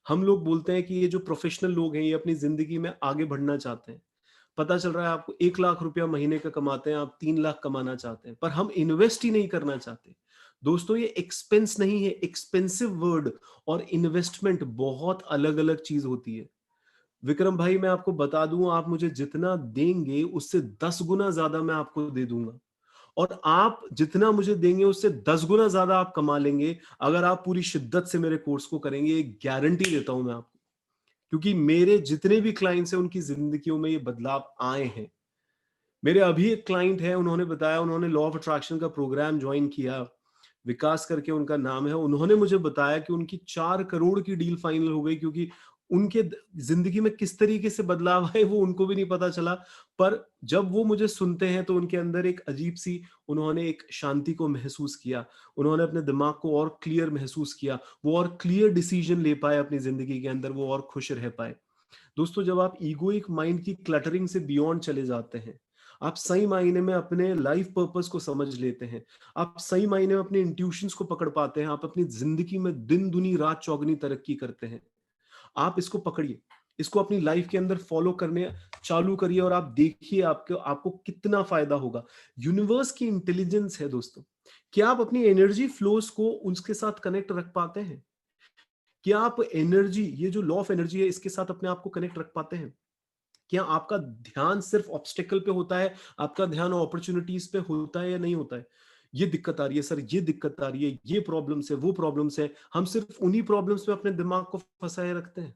हम लोग बोलते हैं कि ये जो प्रोफेशनल लोग हैं ये अपनी जिंदगी में आगे बढ़ना चाहते हैं। पता चल रहा है आपको 1 लाख रुपया महीने का कमाते हैं, आप 3 लाख कमाना चाहते हैं, पर हम इन्वेस्ट ही नहीं करना चाहते। दोस्तों, ये एक्सपेंस नहीं है, एक्सपेंसिव वर्ड और इन्वेस्टमेंट बहुत अलग अलग चीज होती है। विक्रम भाई, मैं आपको बता दूं, आप मुझे जितना देंगे उससे 10 गुना ज्यादा मैं आपको दे दूंगा, और आप जितना मुझे देंगे उससे 10 गुना ज्यादा आप कमा लेंगे अगर आप पूरी शिद्दत से मेरे कोर्स को करेंगे। एक गारंटी देता हूं मैं आपको, क्योंकि मेरे जितने भी क्लाइंट्स हैं उनकी जिंदगियों में ये बदलाव आए हैं। मेरे अभी एक क्लाइंट है, उन्होंने बताया उन्होंने लॉ ऑफ अट्रैक्शन का प्रोग्राम ज्वाइन किया, विकास करके उनका नाम है। उन्होंने मुझे बताया कि उनकी 4 करोड़ की डील फाइनल हो गई, क्योंकि उनके जिंदगी में किस तरीके से बदलाव आए वो उनको भी नहीं पता चला। पर जब वो मुझे सुनते हैं तो उनके अंदर एक अजीब सी, उन्होंने एक शांति को महसूस किया, उन्होंने अपने दिमाग को और क्लियर महसूस किया, वो और क्लियर डिसीजन ले पाए अपनी जिंदगी के अंदर, वो और खुश रह पाए। दोस्तों, जब आप ईगोइक माइंड की क्लटरिंग से बियॉन्ड चले जाते हैं, आप सही मायने में अपने लाइफ पर्पस को समझ लेते हैं, आप सही मायने में अपने इंट्यूशंस को पकड़ पाते हैं, आप अपनी जिंदगी में दिन दुनी रात चौगनी तरक्की करते हैं। आप इसको पकड़िए, इसको अपनी लाइफ के अंदर फॉलो करने चालू करिए और आप देखिए आपको आपको कितना फायदा होगा। यूनिवर्स की इंटेलिजेंस है दोस्तों। क्या आप अपनी एनर्जी फ्लोस को उसके साथ कनेक्ट रख पाते हैं? क्या आप एनर्जी, ये जो लॉ ऑफ एनर्जी है, इसके साथ अपने आप को कनेक्ट रख पाते हैं? क्या आपका ध्यान सिर्फ ऑब्स्टेकल पे होता है, आपका ध्यान अपॉर्चुनिटीज पे होता है या नहीं होता है? ये दिक्कत आ रही है सर, ये दिक्कत आ रही है, ये प्रॉब्लम्स है, वो प्रॉब्लम्स है, हम सिर्फ उन्हीं प्रॉब्लम्स में अपने दिमाग को फंसाए रखते हैं।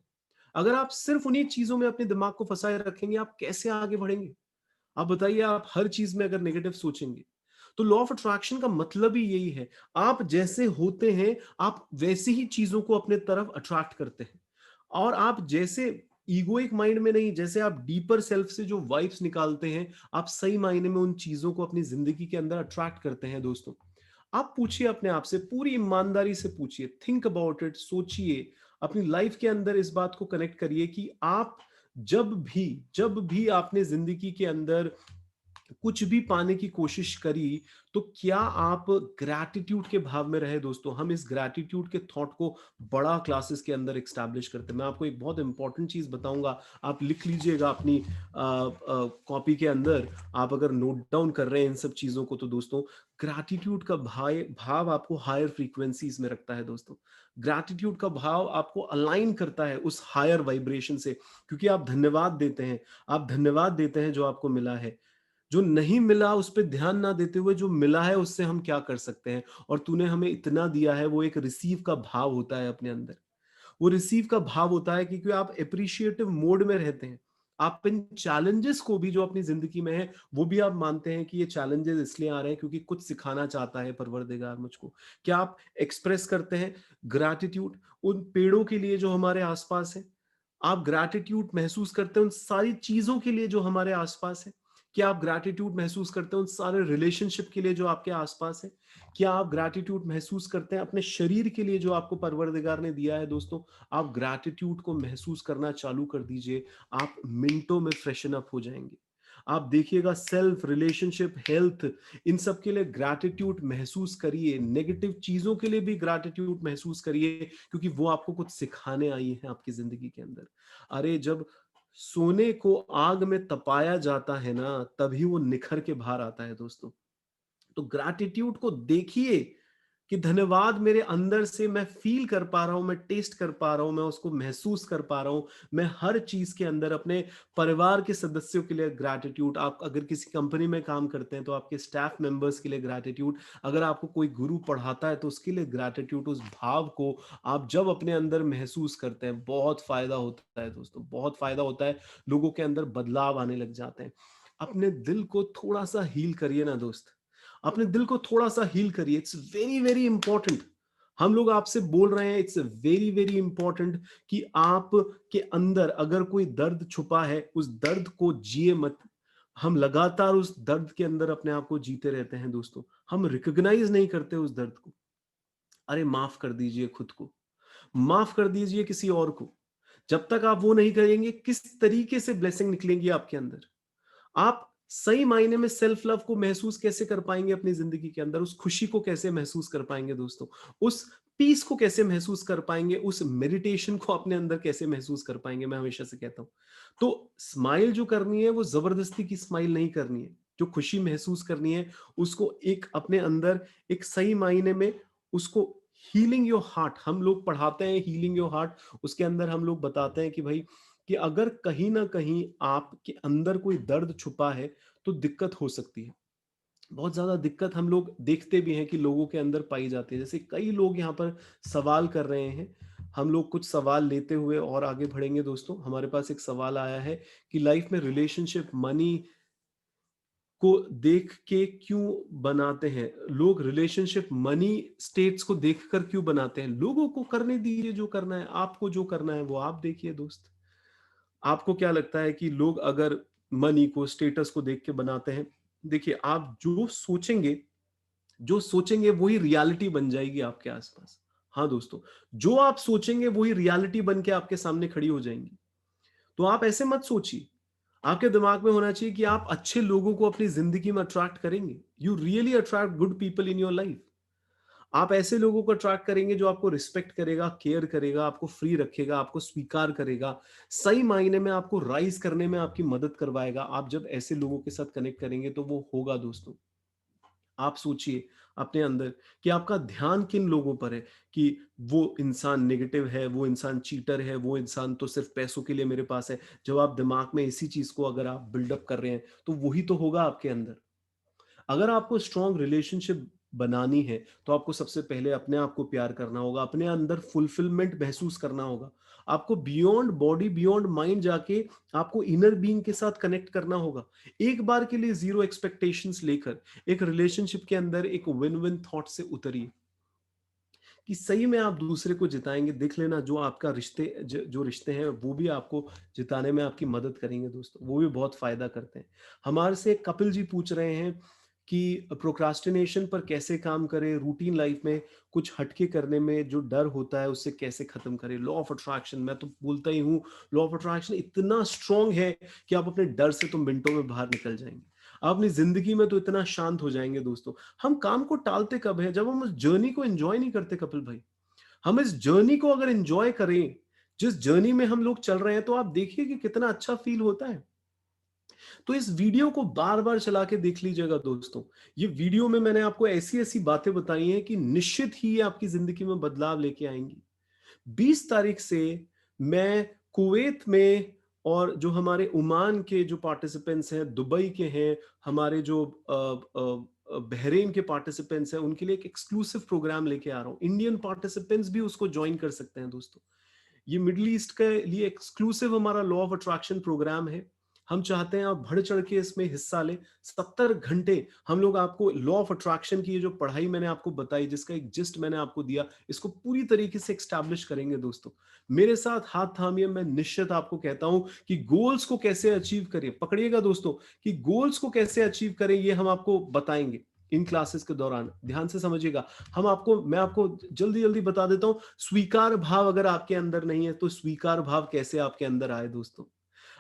अगर आप सिर्फ उन्हीं चीजों में अपने दिमाग को फंसाए रखेंगे, आप कैसे आगे बढ़ेंगे? आप बताइए, आप हर चीज में अगर नेगेटिव सोचेंगे तो लॉ ऑफ अट्रैक्शन का मतलब ही यही है, आप जैसे होते हैं आप वैसी ही चीजों को अपने तरफ अट्रैक्ट करते हैं। और आप जैसे ईगोइक माइंड में नहीं, जैसे आप डीपर सेल्फ से जो वाइब्स निकालते हैं, आप सही मायने में उन चीजों को अपनी जिंदगी के अंदर अट्रैक्ट करते हैं दोस्तों। आप पूछिए अपने आप से, पूरी ईमानदारी से पूछिए, थिंक अबाउट इट, सोचिए, अपनी लाइफ के अंदर इस बात को कनेक्ट करिए कि आप जब भी आपने जिंदगी के अंदर कुछ भी पाने की कोशिश करी, तो क्या आप ग्रैटिट्यूड के भाव में रहे दोस्तों? हम इस ग्रैटिट्यूड के थॉट को बड़ा क्लासेस के अंदर एस्टैब्लिश करते हैं। मैं आपको एक बहुत इंपॉर्टेंट चीज बताऊंगा, आप लिख लीजिएगा अपनी कॉपी के अंदर। आप अगर नोट डाउन कर रहे हैं इन सब चीजों को, तो दोस्तों ग्रैटिट्यूड का भाव आपको हायर फ्रीक्वेंसीज में रखता है दोस्तों। ग्रैटिट्यूड का भाव आपको अलाइन करता है उस हायर वाइब्रेशन से, क्योंकि आप धन्यवाद देते हैं। आप धन्यवाद देते हैं जो आपको मिला है। जो नहीं मिला उस पे ध्यान ना देते हुए जो मिला है उससे हम क्या कर सकते हैं, और तूने हमें इतना दिया है, वो एक रिसीव का भाव होता है अपने अंदर। वो रिसीव का भाव होता है क्योंकि आप अप्रिशिएटिव मोड में रहते हैं। आप इन चैलेंजेस को भी जो अपनी जिंदगी में है, वो भी आप मानते हैं कि ये चैलेंजेस इसलिए आ रहे हैं क्योंकि कुछ सिखाना चाहता है परवरदिगार मुझको। क्या आप एक्सप्रेस करते हैं ग्रैटिट्यूड उन पेड़ों के लिए जो हमारे आसपास है? आप ग्रैटिट्यूड महसूस करते हैं उन सारी चीजों के लिए जो हमारे आसपास है? क्या आप ग्रैटिट्यूड महसूस करते हैं उन सारे रिलेशनशिप के लिए जो आपके आसपास है? क्या आप ग्रैटिट्यूड महसूस करते हैं अपने शरीर के लिए जो आपको परवरदिगार ने दिया है दोस्तों? आप ग्रैटिट्यूड को महसूस करना चालू कर दीजिए, आप मिनटों में फ्रेशन अप हो जाएंगे। आप देखिएगा, सेल्फ, रिलेशनशिप, हेल्थ, इन सब के लिए ग्रैटिट्यूड महसूस करिए। नेगेटिव चीजों के लिए भी ग्रैटिट्यूड महसूस करिए, क्योंकि वो आपको कुछ सिखाने आई हैं आपकी जिंदगी के अंदर। अरे जब सोने को आग में तपाया जाता है ना, तभी वो निखर के बाहर आता है दोस्तों। तो ग्रैटिट्यूड को देखिए कि धन्यवाद मेरे अंदर से मैं फील कर पा रहा हूं, मैं टेस्ट कर पा रहा हूं, मैं उसको महसूस कर पा रहा हूं। मैं हर चीज के अंदर अपने परिवार के सदस्यों के लिए ग्रैटिट्यूड, आप अगर किसी कंपनी में काम करते हैं तो आपके स्टाफ मेंबर्स के लिए ग्रैटिट्यूड, अगर आपको कोई गुरु पढ़ाता है तो उसके लिए ग्रैटिट्यूड। उस भाव को आप जब अपने अंदर महसूस करते हैं, बहुत फायदा होता है दोस्तों, बहुत फायदा होता है। लोगों के अंदर बदलाव आने लग जाते हैं। अपने दिल को थोड़ा सा हील करिए ना दोस्त, अपने दिल को थोड़ा सा हील करिए। It's very very important. हम लोग आपसे बोल रहे हैं, इट्स वेरी वेरी इंपॉर्टेंट कि आप के अंदर अगर कोई दर्द छुपा है, उस दर्द को जिए मत। हम लगातार उस दर्द के अंदर अपने आप को जीते रहते हैं दोस्तों, हम रिकॉग्नाइज नहीं करते उस दर्द को। अरे माफ कर दीजिए खुद को, माफ कर दीजिए किसी और को। जब तक आप वो नहीं करेंगे, किस तरीके से ब्लेसिंग निकलेंगी आपके अंदर? आप सही मायने में सेल्फ लव को महसूस कैसे कर पाएंगे अपनी जिंदगी के अंदर? उस खुशी को कैसे महसूस कर पाएंगे दोस्तों? उस पीस को कैसे महसूस कर पाएंगे? उस मेडिटेशन को अपने अंदर कैसे महसूस कर पाएंगे? मैं हमेशा से कहता हूं, तो स्माइल जो करनी है वो जबरदस्ती की स्माइल नहीं करनी है। जो खुशी महसूस करनी है, उसको एक अपने अंदर एक सही मायने में उसको हीलिंग योर हार्ट, हम लोग पढ़ाते हैं हीलिंग योर हार्ट। उसके अंदर हम लोग बताते हैं कि भाई, कि अगर कहीं ना कहीं आपके अंदर कोई दर्द छुपा है, तो दिक्कत हो सकती है। बहुत ज्यादा दिक्कत हम लोग देखते भी हैं कि लोगों के अंदर पाई जाती है। जैसे कई लोग यहाँ पर सवाल कर रहे हैं, हम लोग कुछ सवाल लेते हुए और आगे बढ़ेंगे दोस्तों। हमारे पास एक सवाल आया है कि लाइफ में रिलेशनशिप मनी को देख के क्यों बनाते हैं लोग? रिलेशनशिप मनी स्टेट्स को देखकर क्यों बनाते हैं? लोगों को करने दीजिए जो करना है, आपको जो करना है वो आप देखिए दोस्त। आपको क्या लगता है कि लोग अगर मनी को, स्टेटस को देख के बनाते हैं? देखिए, आप जो सोचेंगे वही रियलिटी बन जाएगी आपके आसपास। हाँ दोस्तों, जो आप सोचेंगे वही रियलिटी बन के आपके सामने खड़ी हो जाएंगी। तो आप ऐसे मत सोचिए। आपके दिमाग में होना चाहिए कि आप अच्छे लोगों को अपनी जिंदगी में अट्रैक्ट करेंगे। You really attract good people in your life. आप ऐसे लोगों को अट्रैक्ट करेंगे जो आपको रिस्पेक्ट करेगा, केयर करेगा, आपको फ्री रखेगा, आपको स्वीकार करेगा, सही मायने में आपको राइज करने में आपकी मदद करवाएगा। आप जब ऐसे लोगों के साथ कनेक्ट करेंगे तो वो होगा दोस्तों। आप सोचिए अपने अंदर कि आपका ध्यान किन लोगों पर है, कि वो इंसान नेगेटिव है, वो इंसान चीटर है, वो इंसान तो सिर्फ पैसों के लिए मेरे पास है। जब आप दिमाग में इसी चीज को अगर आप बिल्डअप कर रहे हैं, तो वही तो होगा आपके अंदर। अगर आपको स्ट्रॉन्ग रिलेशनशिप बनानी है, तो आपको सबसे पहले अपने आप को प्यार करना होगा, अपने अंदर फुलफिलमेंट महसूस करना होगा। आपको बियॉन्ड बॉडी, बियॉन्ड माइंड जाके आपको इनर बीइंग के साथ कनेक्ट करना होगा। एक बार के लिए ज़ीरो एक्सपेक्टेशंस लेकर एक रिलेशनशिप के अंदर एक विन विन थॉट से उतरिए कि सही में आप दूसरे को जिताएंगे। देख लेना, जो आपका जो रिश्ते हैं वो भी आपको जिताने में आपकी मदद करेंगे दोस्तों, वो भी बहुत फायदा करते हैं। हमारे से कपिल जी पूछ रहे हैं कि प्रोक्रास्टिनेशन पर कैसे काम करें, रूटीन लाइफ में कुछ हटके करने में जो डर होता है उससे कैसे खत्म करें। लॉ ऑफ अट्रैक्शन, मैं तो बोलता ही हूँ, लॉ ऑफ अट्रैक्शन इतना स्ट्रांग है कि आप अपने डर से तो मिनटों में बाहर निकल जाएंगे। आप अपनी जिंदगी में तो इतना शांत हो जाएंगे दोस्तों। हम काम को टालते कब है? जब हम उस जर्नी को एंजॉय नहीं करते कपिल भाई। हम इस जर्नी को अगर एंजॉय करें, जिस जर्नी में हम लोग चल रहे हैं, तो आप देखिए कि कितना अच्छा फील होता है। तो इस वीडियो को बार बार चला के देख लीजिएगा दोस्तों। ये वीडियो में मैंने आपको ऐसी ऐसी बातें बताई हैं कि निश्चित ही ये आपकी जिंदगी में बदलाव लेके आएंगी। 20 तारीख से मैं कुवैत में, और जो हमारे ओमान के जो पार्टिसिपेंट्स हैं, दुबई के हैं, हमारे जो बहरीन के पार्टिसिपेंट्स हैं, उनके लिए एक एक्सक्लूसिव प्रोग्राम लेके आ रहा हूं। इंडियन पार्टिसिपेंट्स भी उसको ज्वाइन कर सकते हैं दोस्तों। ये मिडिल ईस्ट के लिए एक्सक्लूसिव हमारा लॉ ऑफ अट्रैक्शन प्रोग्राम है। हम चाहते हैं आप बढ़ चढ़ के इसमें हिस्सा लें। 70 घंटे हम लोग आपको लॉ ऑफ अट्रैक्शन की ये जो पढ़ाई मैंने आपको बताई, जिसका एक जिस्ट मैंने आपको दिया, इसको पूरी तरीके से एक्स्टैब्लिश करेंगे दोस्तों। मेरे साथ हाथ थामिए, मैं निश्चित आपको कहता हूं कि गोल्स को कैसे अचीव करें। पकड़िएगा दोस्तों, कि गोल्स को कैसे अचीव करें ये हम आपको बताएंगे इन क्लासेस के दौरान। ध्यान से समझिएगा। मैं आपको जल्दी जल्दी बता देता हूं, स्वीकार भाव अगर आपके अंदर नहीं है तो स्वीकार भाव कैसे आपके अंदर आए दोस्तों।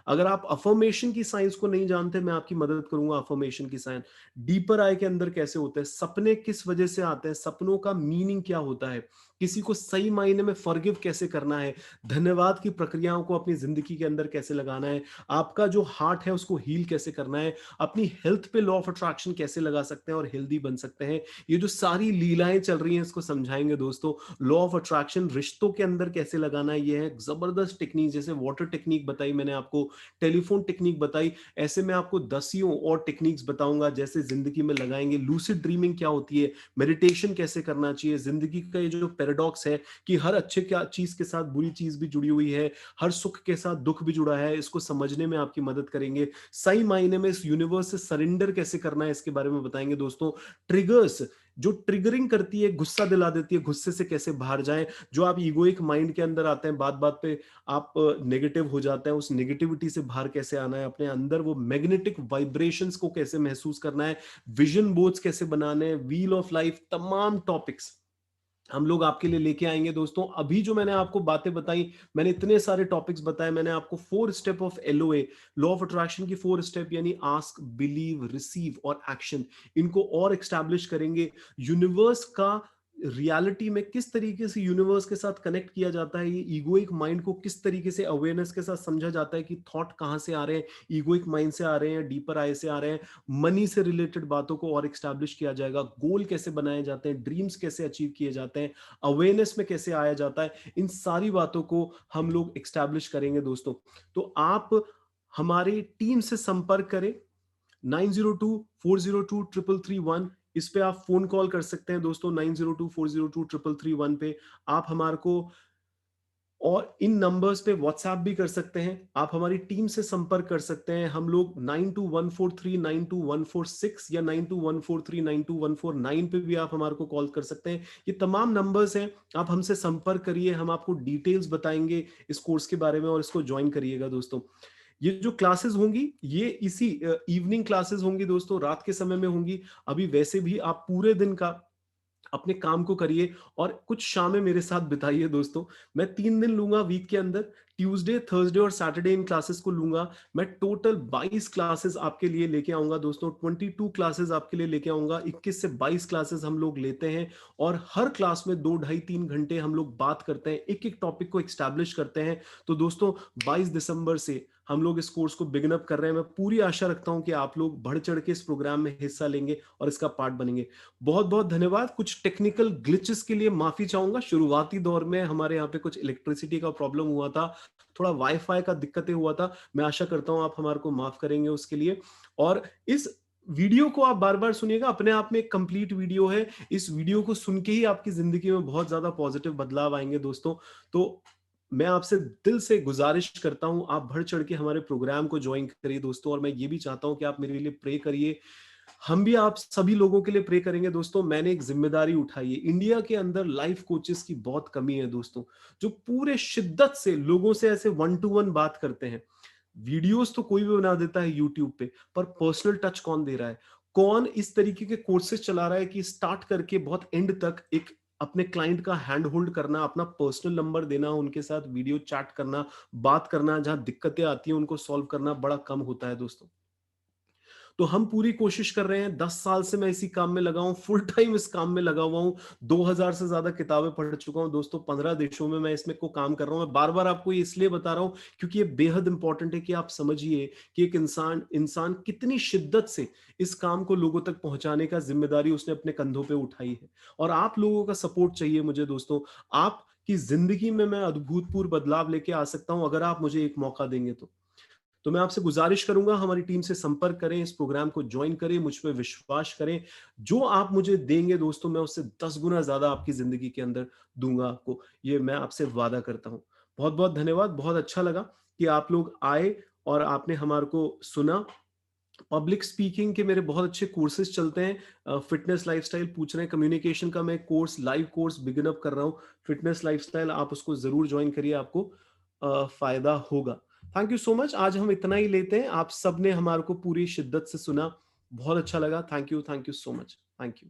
अगर आप अफर्मेशन की साइंस को नहीं जानते, मैं आपकी मदद करूंगा। अफर्मेशन की साइंस डीपर आई के अंदर कैसे होता है, सपने किस वजह से आते हैं, सपनों का मीनिंग क्या होता है, किसी को सही मायने में फॉरगिव कैसे करना है, धन्यवाद की प्रक्रियाओं को अपनी जिंदगी के अंदर कैसे लगाना है, आपका जो हार्ट है उसको हील कैसे करना है, अपनी हेल्थ पे लॉ ऑफ अट्रैक्शन कैसे लगा सकते हैं और हेल्दी बन सकते हैं। ये जो सारी लीलाएं चल रही हैं इसको समझाएंगे दोस्तों। लॉ ऑफ अट्रैक्शन रिश्तों के अंदर कैसे लगाना है, ये है जबरदस्त टेक्निक। जैसे वाटर टेक्निक बताई मैंने आपको, टेलीफोन टेक्निक बताई, ऐसे मैं आपको दसियों और टेक्निक्स बताऊंगा जैसे जिंदगी में लगाएंगे। लूसिड ड्रीमिंग क्या होती है, मेडिटेशन कैसे करना चाहिए, जिंदगी का ये जो पैराडॉक्स है कि हर अच्छे क्या चीज के साथ बुरी चीज भी जुड़ी हुई है, हर सुख के साथ दुख भी जुड़ा है, इसको समझने में आपकी मदद करेंगे। सही मायने में इस यूनिवर्स से सरेंडर कैसे करना है इसके बारे में बताएंगे दोस्तों। ट्रिगर्स जो ट्रिगरिंग करती है, गुस्सा दिला देती है, गुस्से से कैसे बाहर जाएं। जो आप ईगोइक माइंड के अंदर आते हैं, बात बात पे आप नेगेटिव हो जाते हैं, उस नेगेटिविटी से बाहर कैसे आना है, अपने अंदर वो मैग्नेटिक वाइब्रेशंस को कैसे महसूस करना है, विजन बोर्ड्स कैसे बनाने हैं, व्हील ऑफ लाइफ, तमाम टॉपिक्स हम लोग आपके लिए लेके आएंगे दोस्तों। अभी जो मैंने आपको बातें बताई, मैंने इतने सारे टॉपिक्स बताए, मैंने आपको 4 step of LOA, law of attraction की 4 स्टेप, यानी आस्क, बिलीव, रिसीव और एक्शन, इनको और एक्स्टैब्लिश करेंगे। यूनिवर्स का रियलिटी में किस तरीके से यूनिवर्स के साथ कनेक्ट किया जाता है, ये ईगोइक माइंड को किस तरीके से अवेयरनेस के साथ समझा जाता है कि थॉट कहां से आ रहे हैं, ईगोइक माइंड से आ रहे हैं, डीपर आई से आ रहे हैं, मनी से रिलेटेड बातों को और एक्स्टैब्लिश किया जाएगा। गोल कैसे बनाए जाते हैं, ड्रीम्स कैसे अचीव किए जाते हैं, अवेयरनेस में कैसे आया जाता है, इन सारी बातों को हम लोग एक्स्टैब्लिश करेंगे दोस्तों। तो आप हमारी टीम से संपर्क करें, 9024023331। इस पे आप फोन कॉल कर सकते हैं दोस्तों, 9024023331 पे। आप हमारे को और इन नंबर्स पे व्हाट्सएप भी कर सकते हैं। आप हमारी टीम से संपर्क कर सकते हैं। हम लोग 9214392146 या 9214392149 पे भी आप हमारे को कॉल कर सकते हैं। ये तमाम नंबर्स हैं, आप हमसे संपर्क करिए, हम आपको डिटेल्स बताएंगे इस कोर्स के बारे में, और इसको ज्वाइन करिएगा दोस्तों। ये जो क्लासेस होंगी ये इसी इवनिंग क्लासेस होंगी दोस्तों, रात के समय में होंगी। अभी वैसे भी आप पूरे दिन का अपने काम को करिए और कुछ शामें मेरे साथ बिताइए दोस्तों। मैं 3 दिन लूंगा वीक के अंदर, ट्यूसडे, थर्सडे और सैटरडे इन क्लासेस को लूंगा। मैं टोटल 22 क्लासेस आपके लिए लेके आऊंगा दोस्तों, 22 क्लासेस आपके लिए लेके आऊंगा। 21 से 22 क्लासेस हम लोग लेते हैं, और हर क्लास में 2 ढाई 3 घंटे हम लोग बात करते हैं, एक एक टॉपिक को एक्स्टैब्लिश करते हैं। तो दोस्तों 22 दिसंबर से हम लोग इस कोर्स को बिगिन अप कर रहे हैं। मैं पूरी आशा रखता हूं कि आप लोग बढ़ चढ़ के इस प्रोग्राम में हिस्सा लेंगे और इसका पार्ट बनेंगे। बहुत बहुत धन्यवाद। कुछ टेक्निकल ग्लिचेस के लिए माफी चाहूंगा। शुरुआती दौर में हमारे यहाँ पे कुछ इलेक्ट्रिसिटी का प्रॉब्लम हुआ था, थोड़ा वाईफाई का दिक्कतें हुआ था। मैं आशा करता हूं आप हमारे को माफ करेंगे उसके लिए। और इस वीडियो को आप बार-बार सुनिएगा, अपने आप में एक कंप्लीट वीडियो है। इस वीडियो को सुन के ही आपकी ज़िंदगी में बहुत ज़्यादा पॉजिटिव बदलाव आएँगे दोस्तों। तो मैं आपसे दिल से गुज़ारिश करता हूँ, आप बढ़-चढ़ के हमारे प्रोग्राम को जॉइन करिए दोस्तों, और मैं ये भी चाहता हूँ कि आप मेरे लिए प्रे करिए। हम भी आप सभी लोगों के लिए प्रे करेंगे दोस्तों। मैंने एक ज़िम्मेदारी उठाई है। इंडिया के अंदर लाइफ कोचेस की बहुत कमी है दोस्तों, जो पूरे शिद्दत से लोगों से ऐसे वन टू वन बात करते हैं। वीडियोस तो कोई भी बना देता है यूट्यूब पे, पर पर्सनल टच कौन दे रहा है? कौन इस तरीके के कोर्सेज चला रहा है कि स्टार्ट करके बहुत एंड तक एक अपने क्लाइंट का हैंड होल्ड करना, अपना पर्सनल नंबर देना, उनके साथ वीडियो चैट करना, बात करना, जहाँ दिक्कतें आती हैं उनको सॉल्व करना बड़ा कम होता है दोस्तों। तो हम पूरी कोशिश कर रहे हैं, 10 साल से मैं इसी काम में लगा हूँ, फुल टाइम इस काम में लगा हुआ हूँ, 2000 से ज़्यादा किताबें पढ़ चुका हूँ दोस्तों, 15 देशों में मैं इसमें को काम कर रहा हूँ। मैं बार-बार आपको ये इसलिए बता रहा हूँ, क्योंकि ये बेहद इंपॉर्टेंट है कि आप समझिए कि एक इंसान इंसान कितनी शिद्दत से इस काम को लोगों तक पहुँचाने का ज़िम्मेदारी उसने अपने कंधों पे उठाई है। और आप लोगों का सपोर्ट चाहिए मुझे दोस्तों। आपकी ज़िंदगी में मैं अभूतपूर्व बदलाव लेके आ सकता हूँ, अगर आप मुझे एक मौका देंगे तो। तो मैं आपसे गुजारिश करूंगा, हमारी टीम से संपर्क करें, इस प्रोग्राम को ज्वाइन करें, मुझ पे विश्वास करें। जो आप मुझे देंगे दोस्तों, मैं उससे 10 गुना ज्यादा आपकी जिंदगी के अंदर दूंगा आपको। ये मैं आपसे वादा करता हूं। बहुत बहुत धन्यवाद। बहुत अच्छा लगा कि आप लोग आए और आपने हमारे को सुना। पब्लिक स्पीकिंग के मेरे बहुत अच्छे कोर्सेज चलते हैं। फिटनेस लाइफस्टाइल पूछ रहे हैं, कम्युनिकेशन का मैं course, live course begin up कर रहा हूँ। फिटनेस लाइफस्टाइल, आप उसको जरूर ज्वाइन करिए, आपको फायदा होगा। Thank you so much. आज हम इतना ही लेते हैं। आप सब ने हमारे को पूरी शिद्दत से सुना, बहुत अच्छा लगा। Thank you so much. Thank you.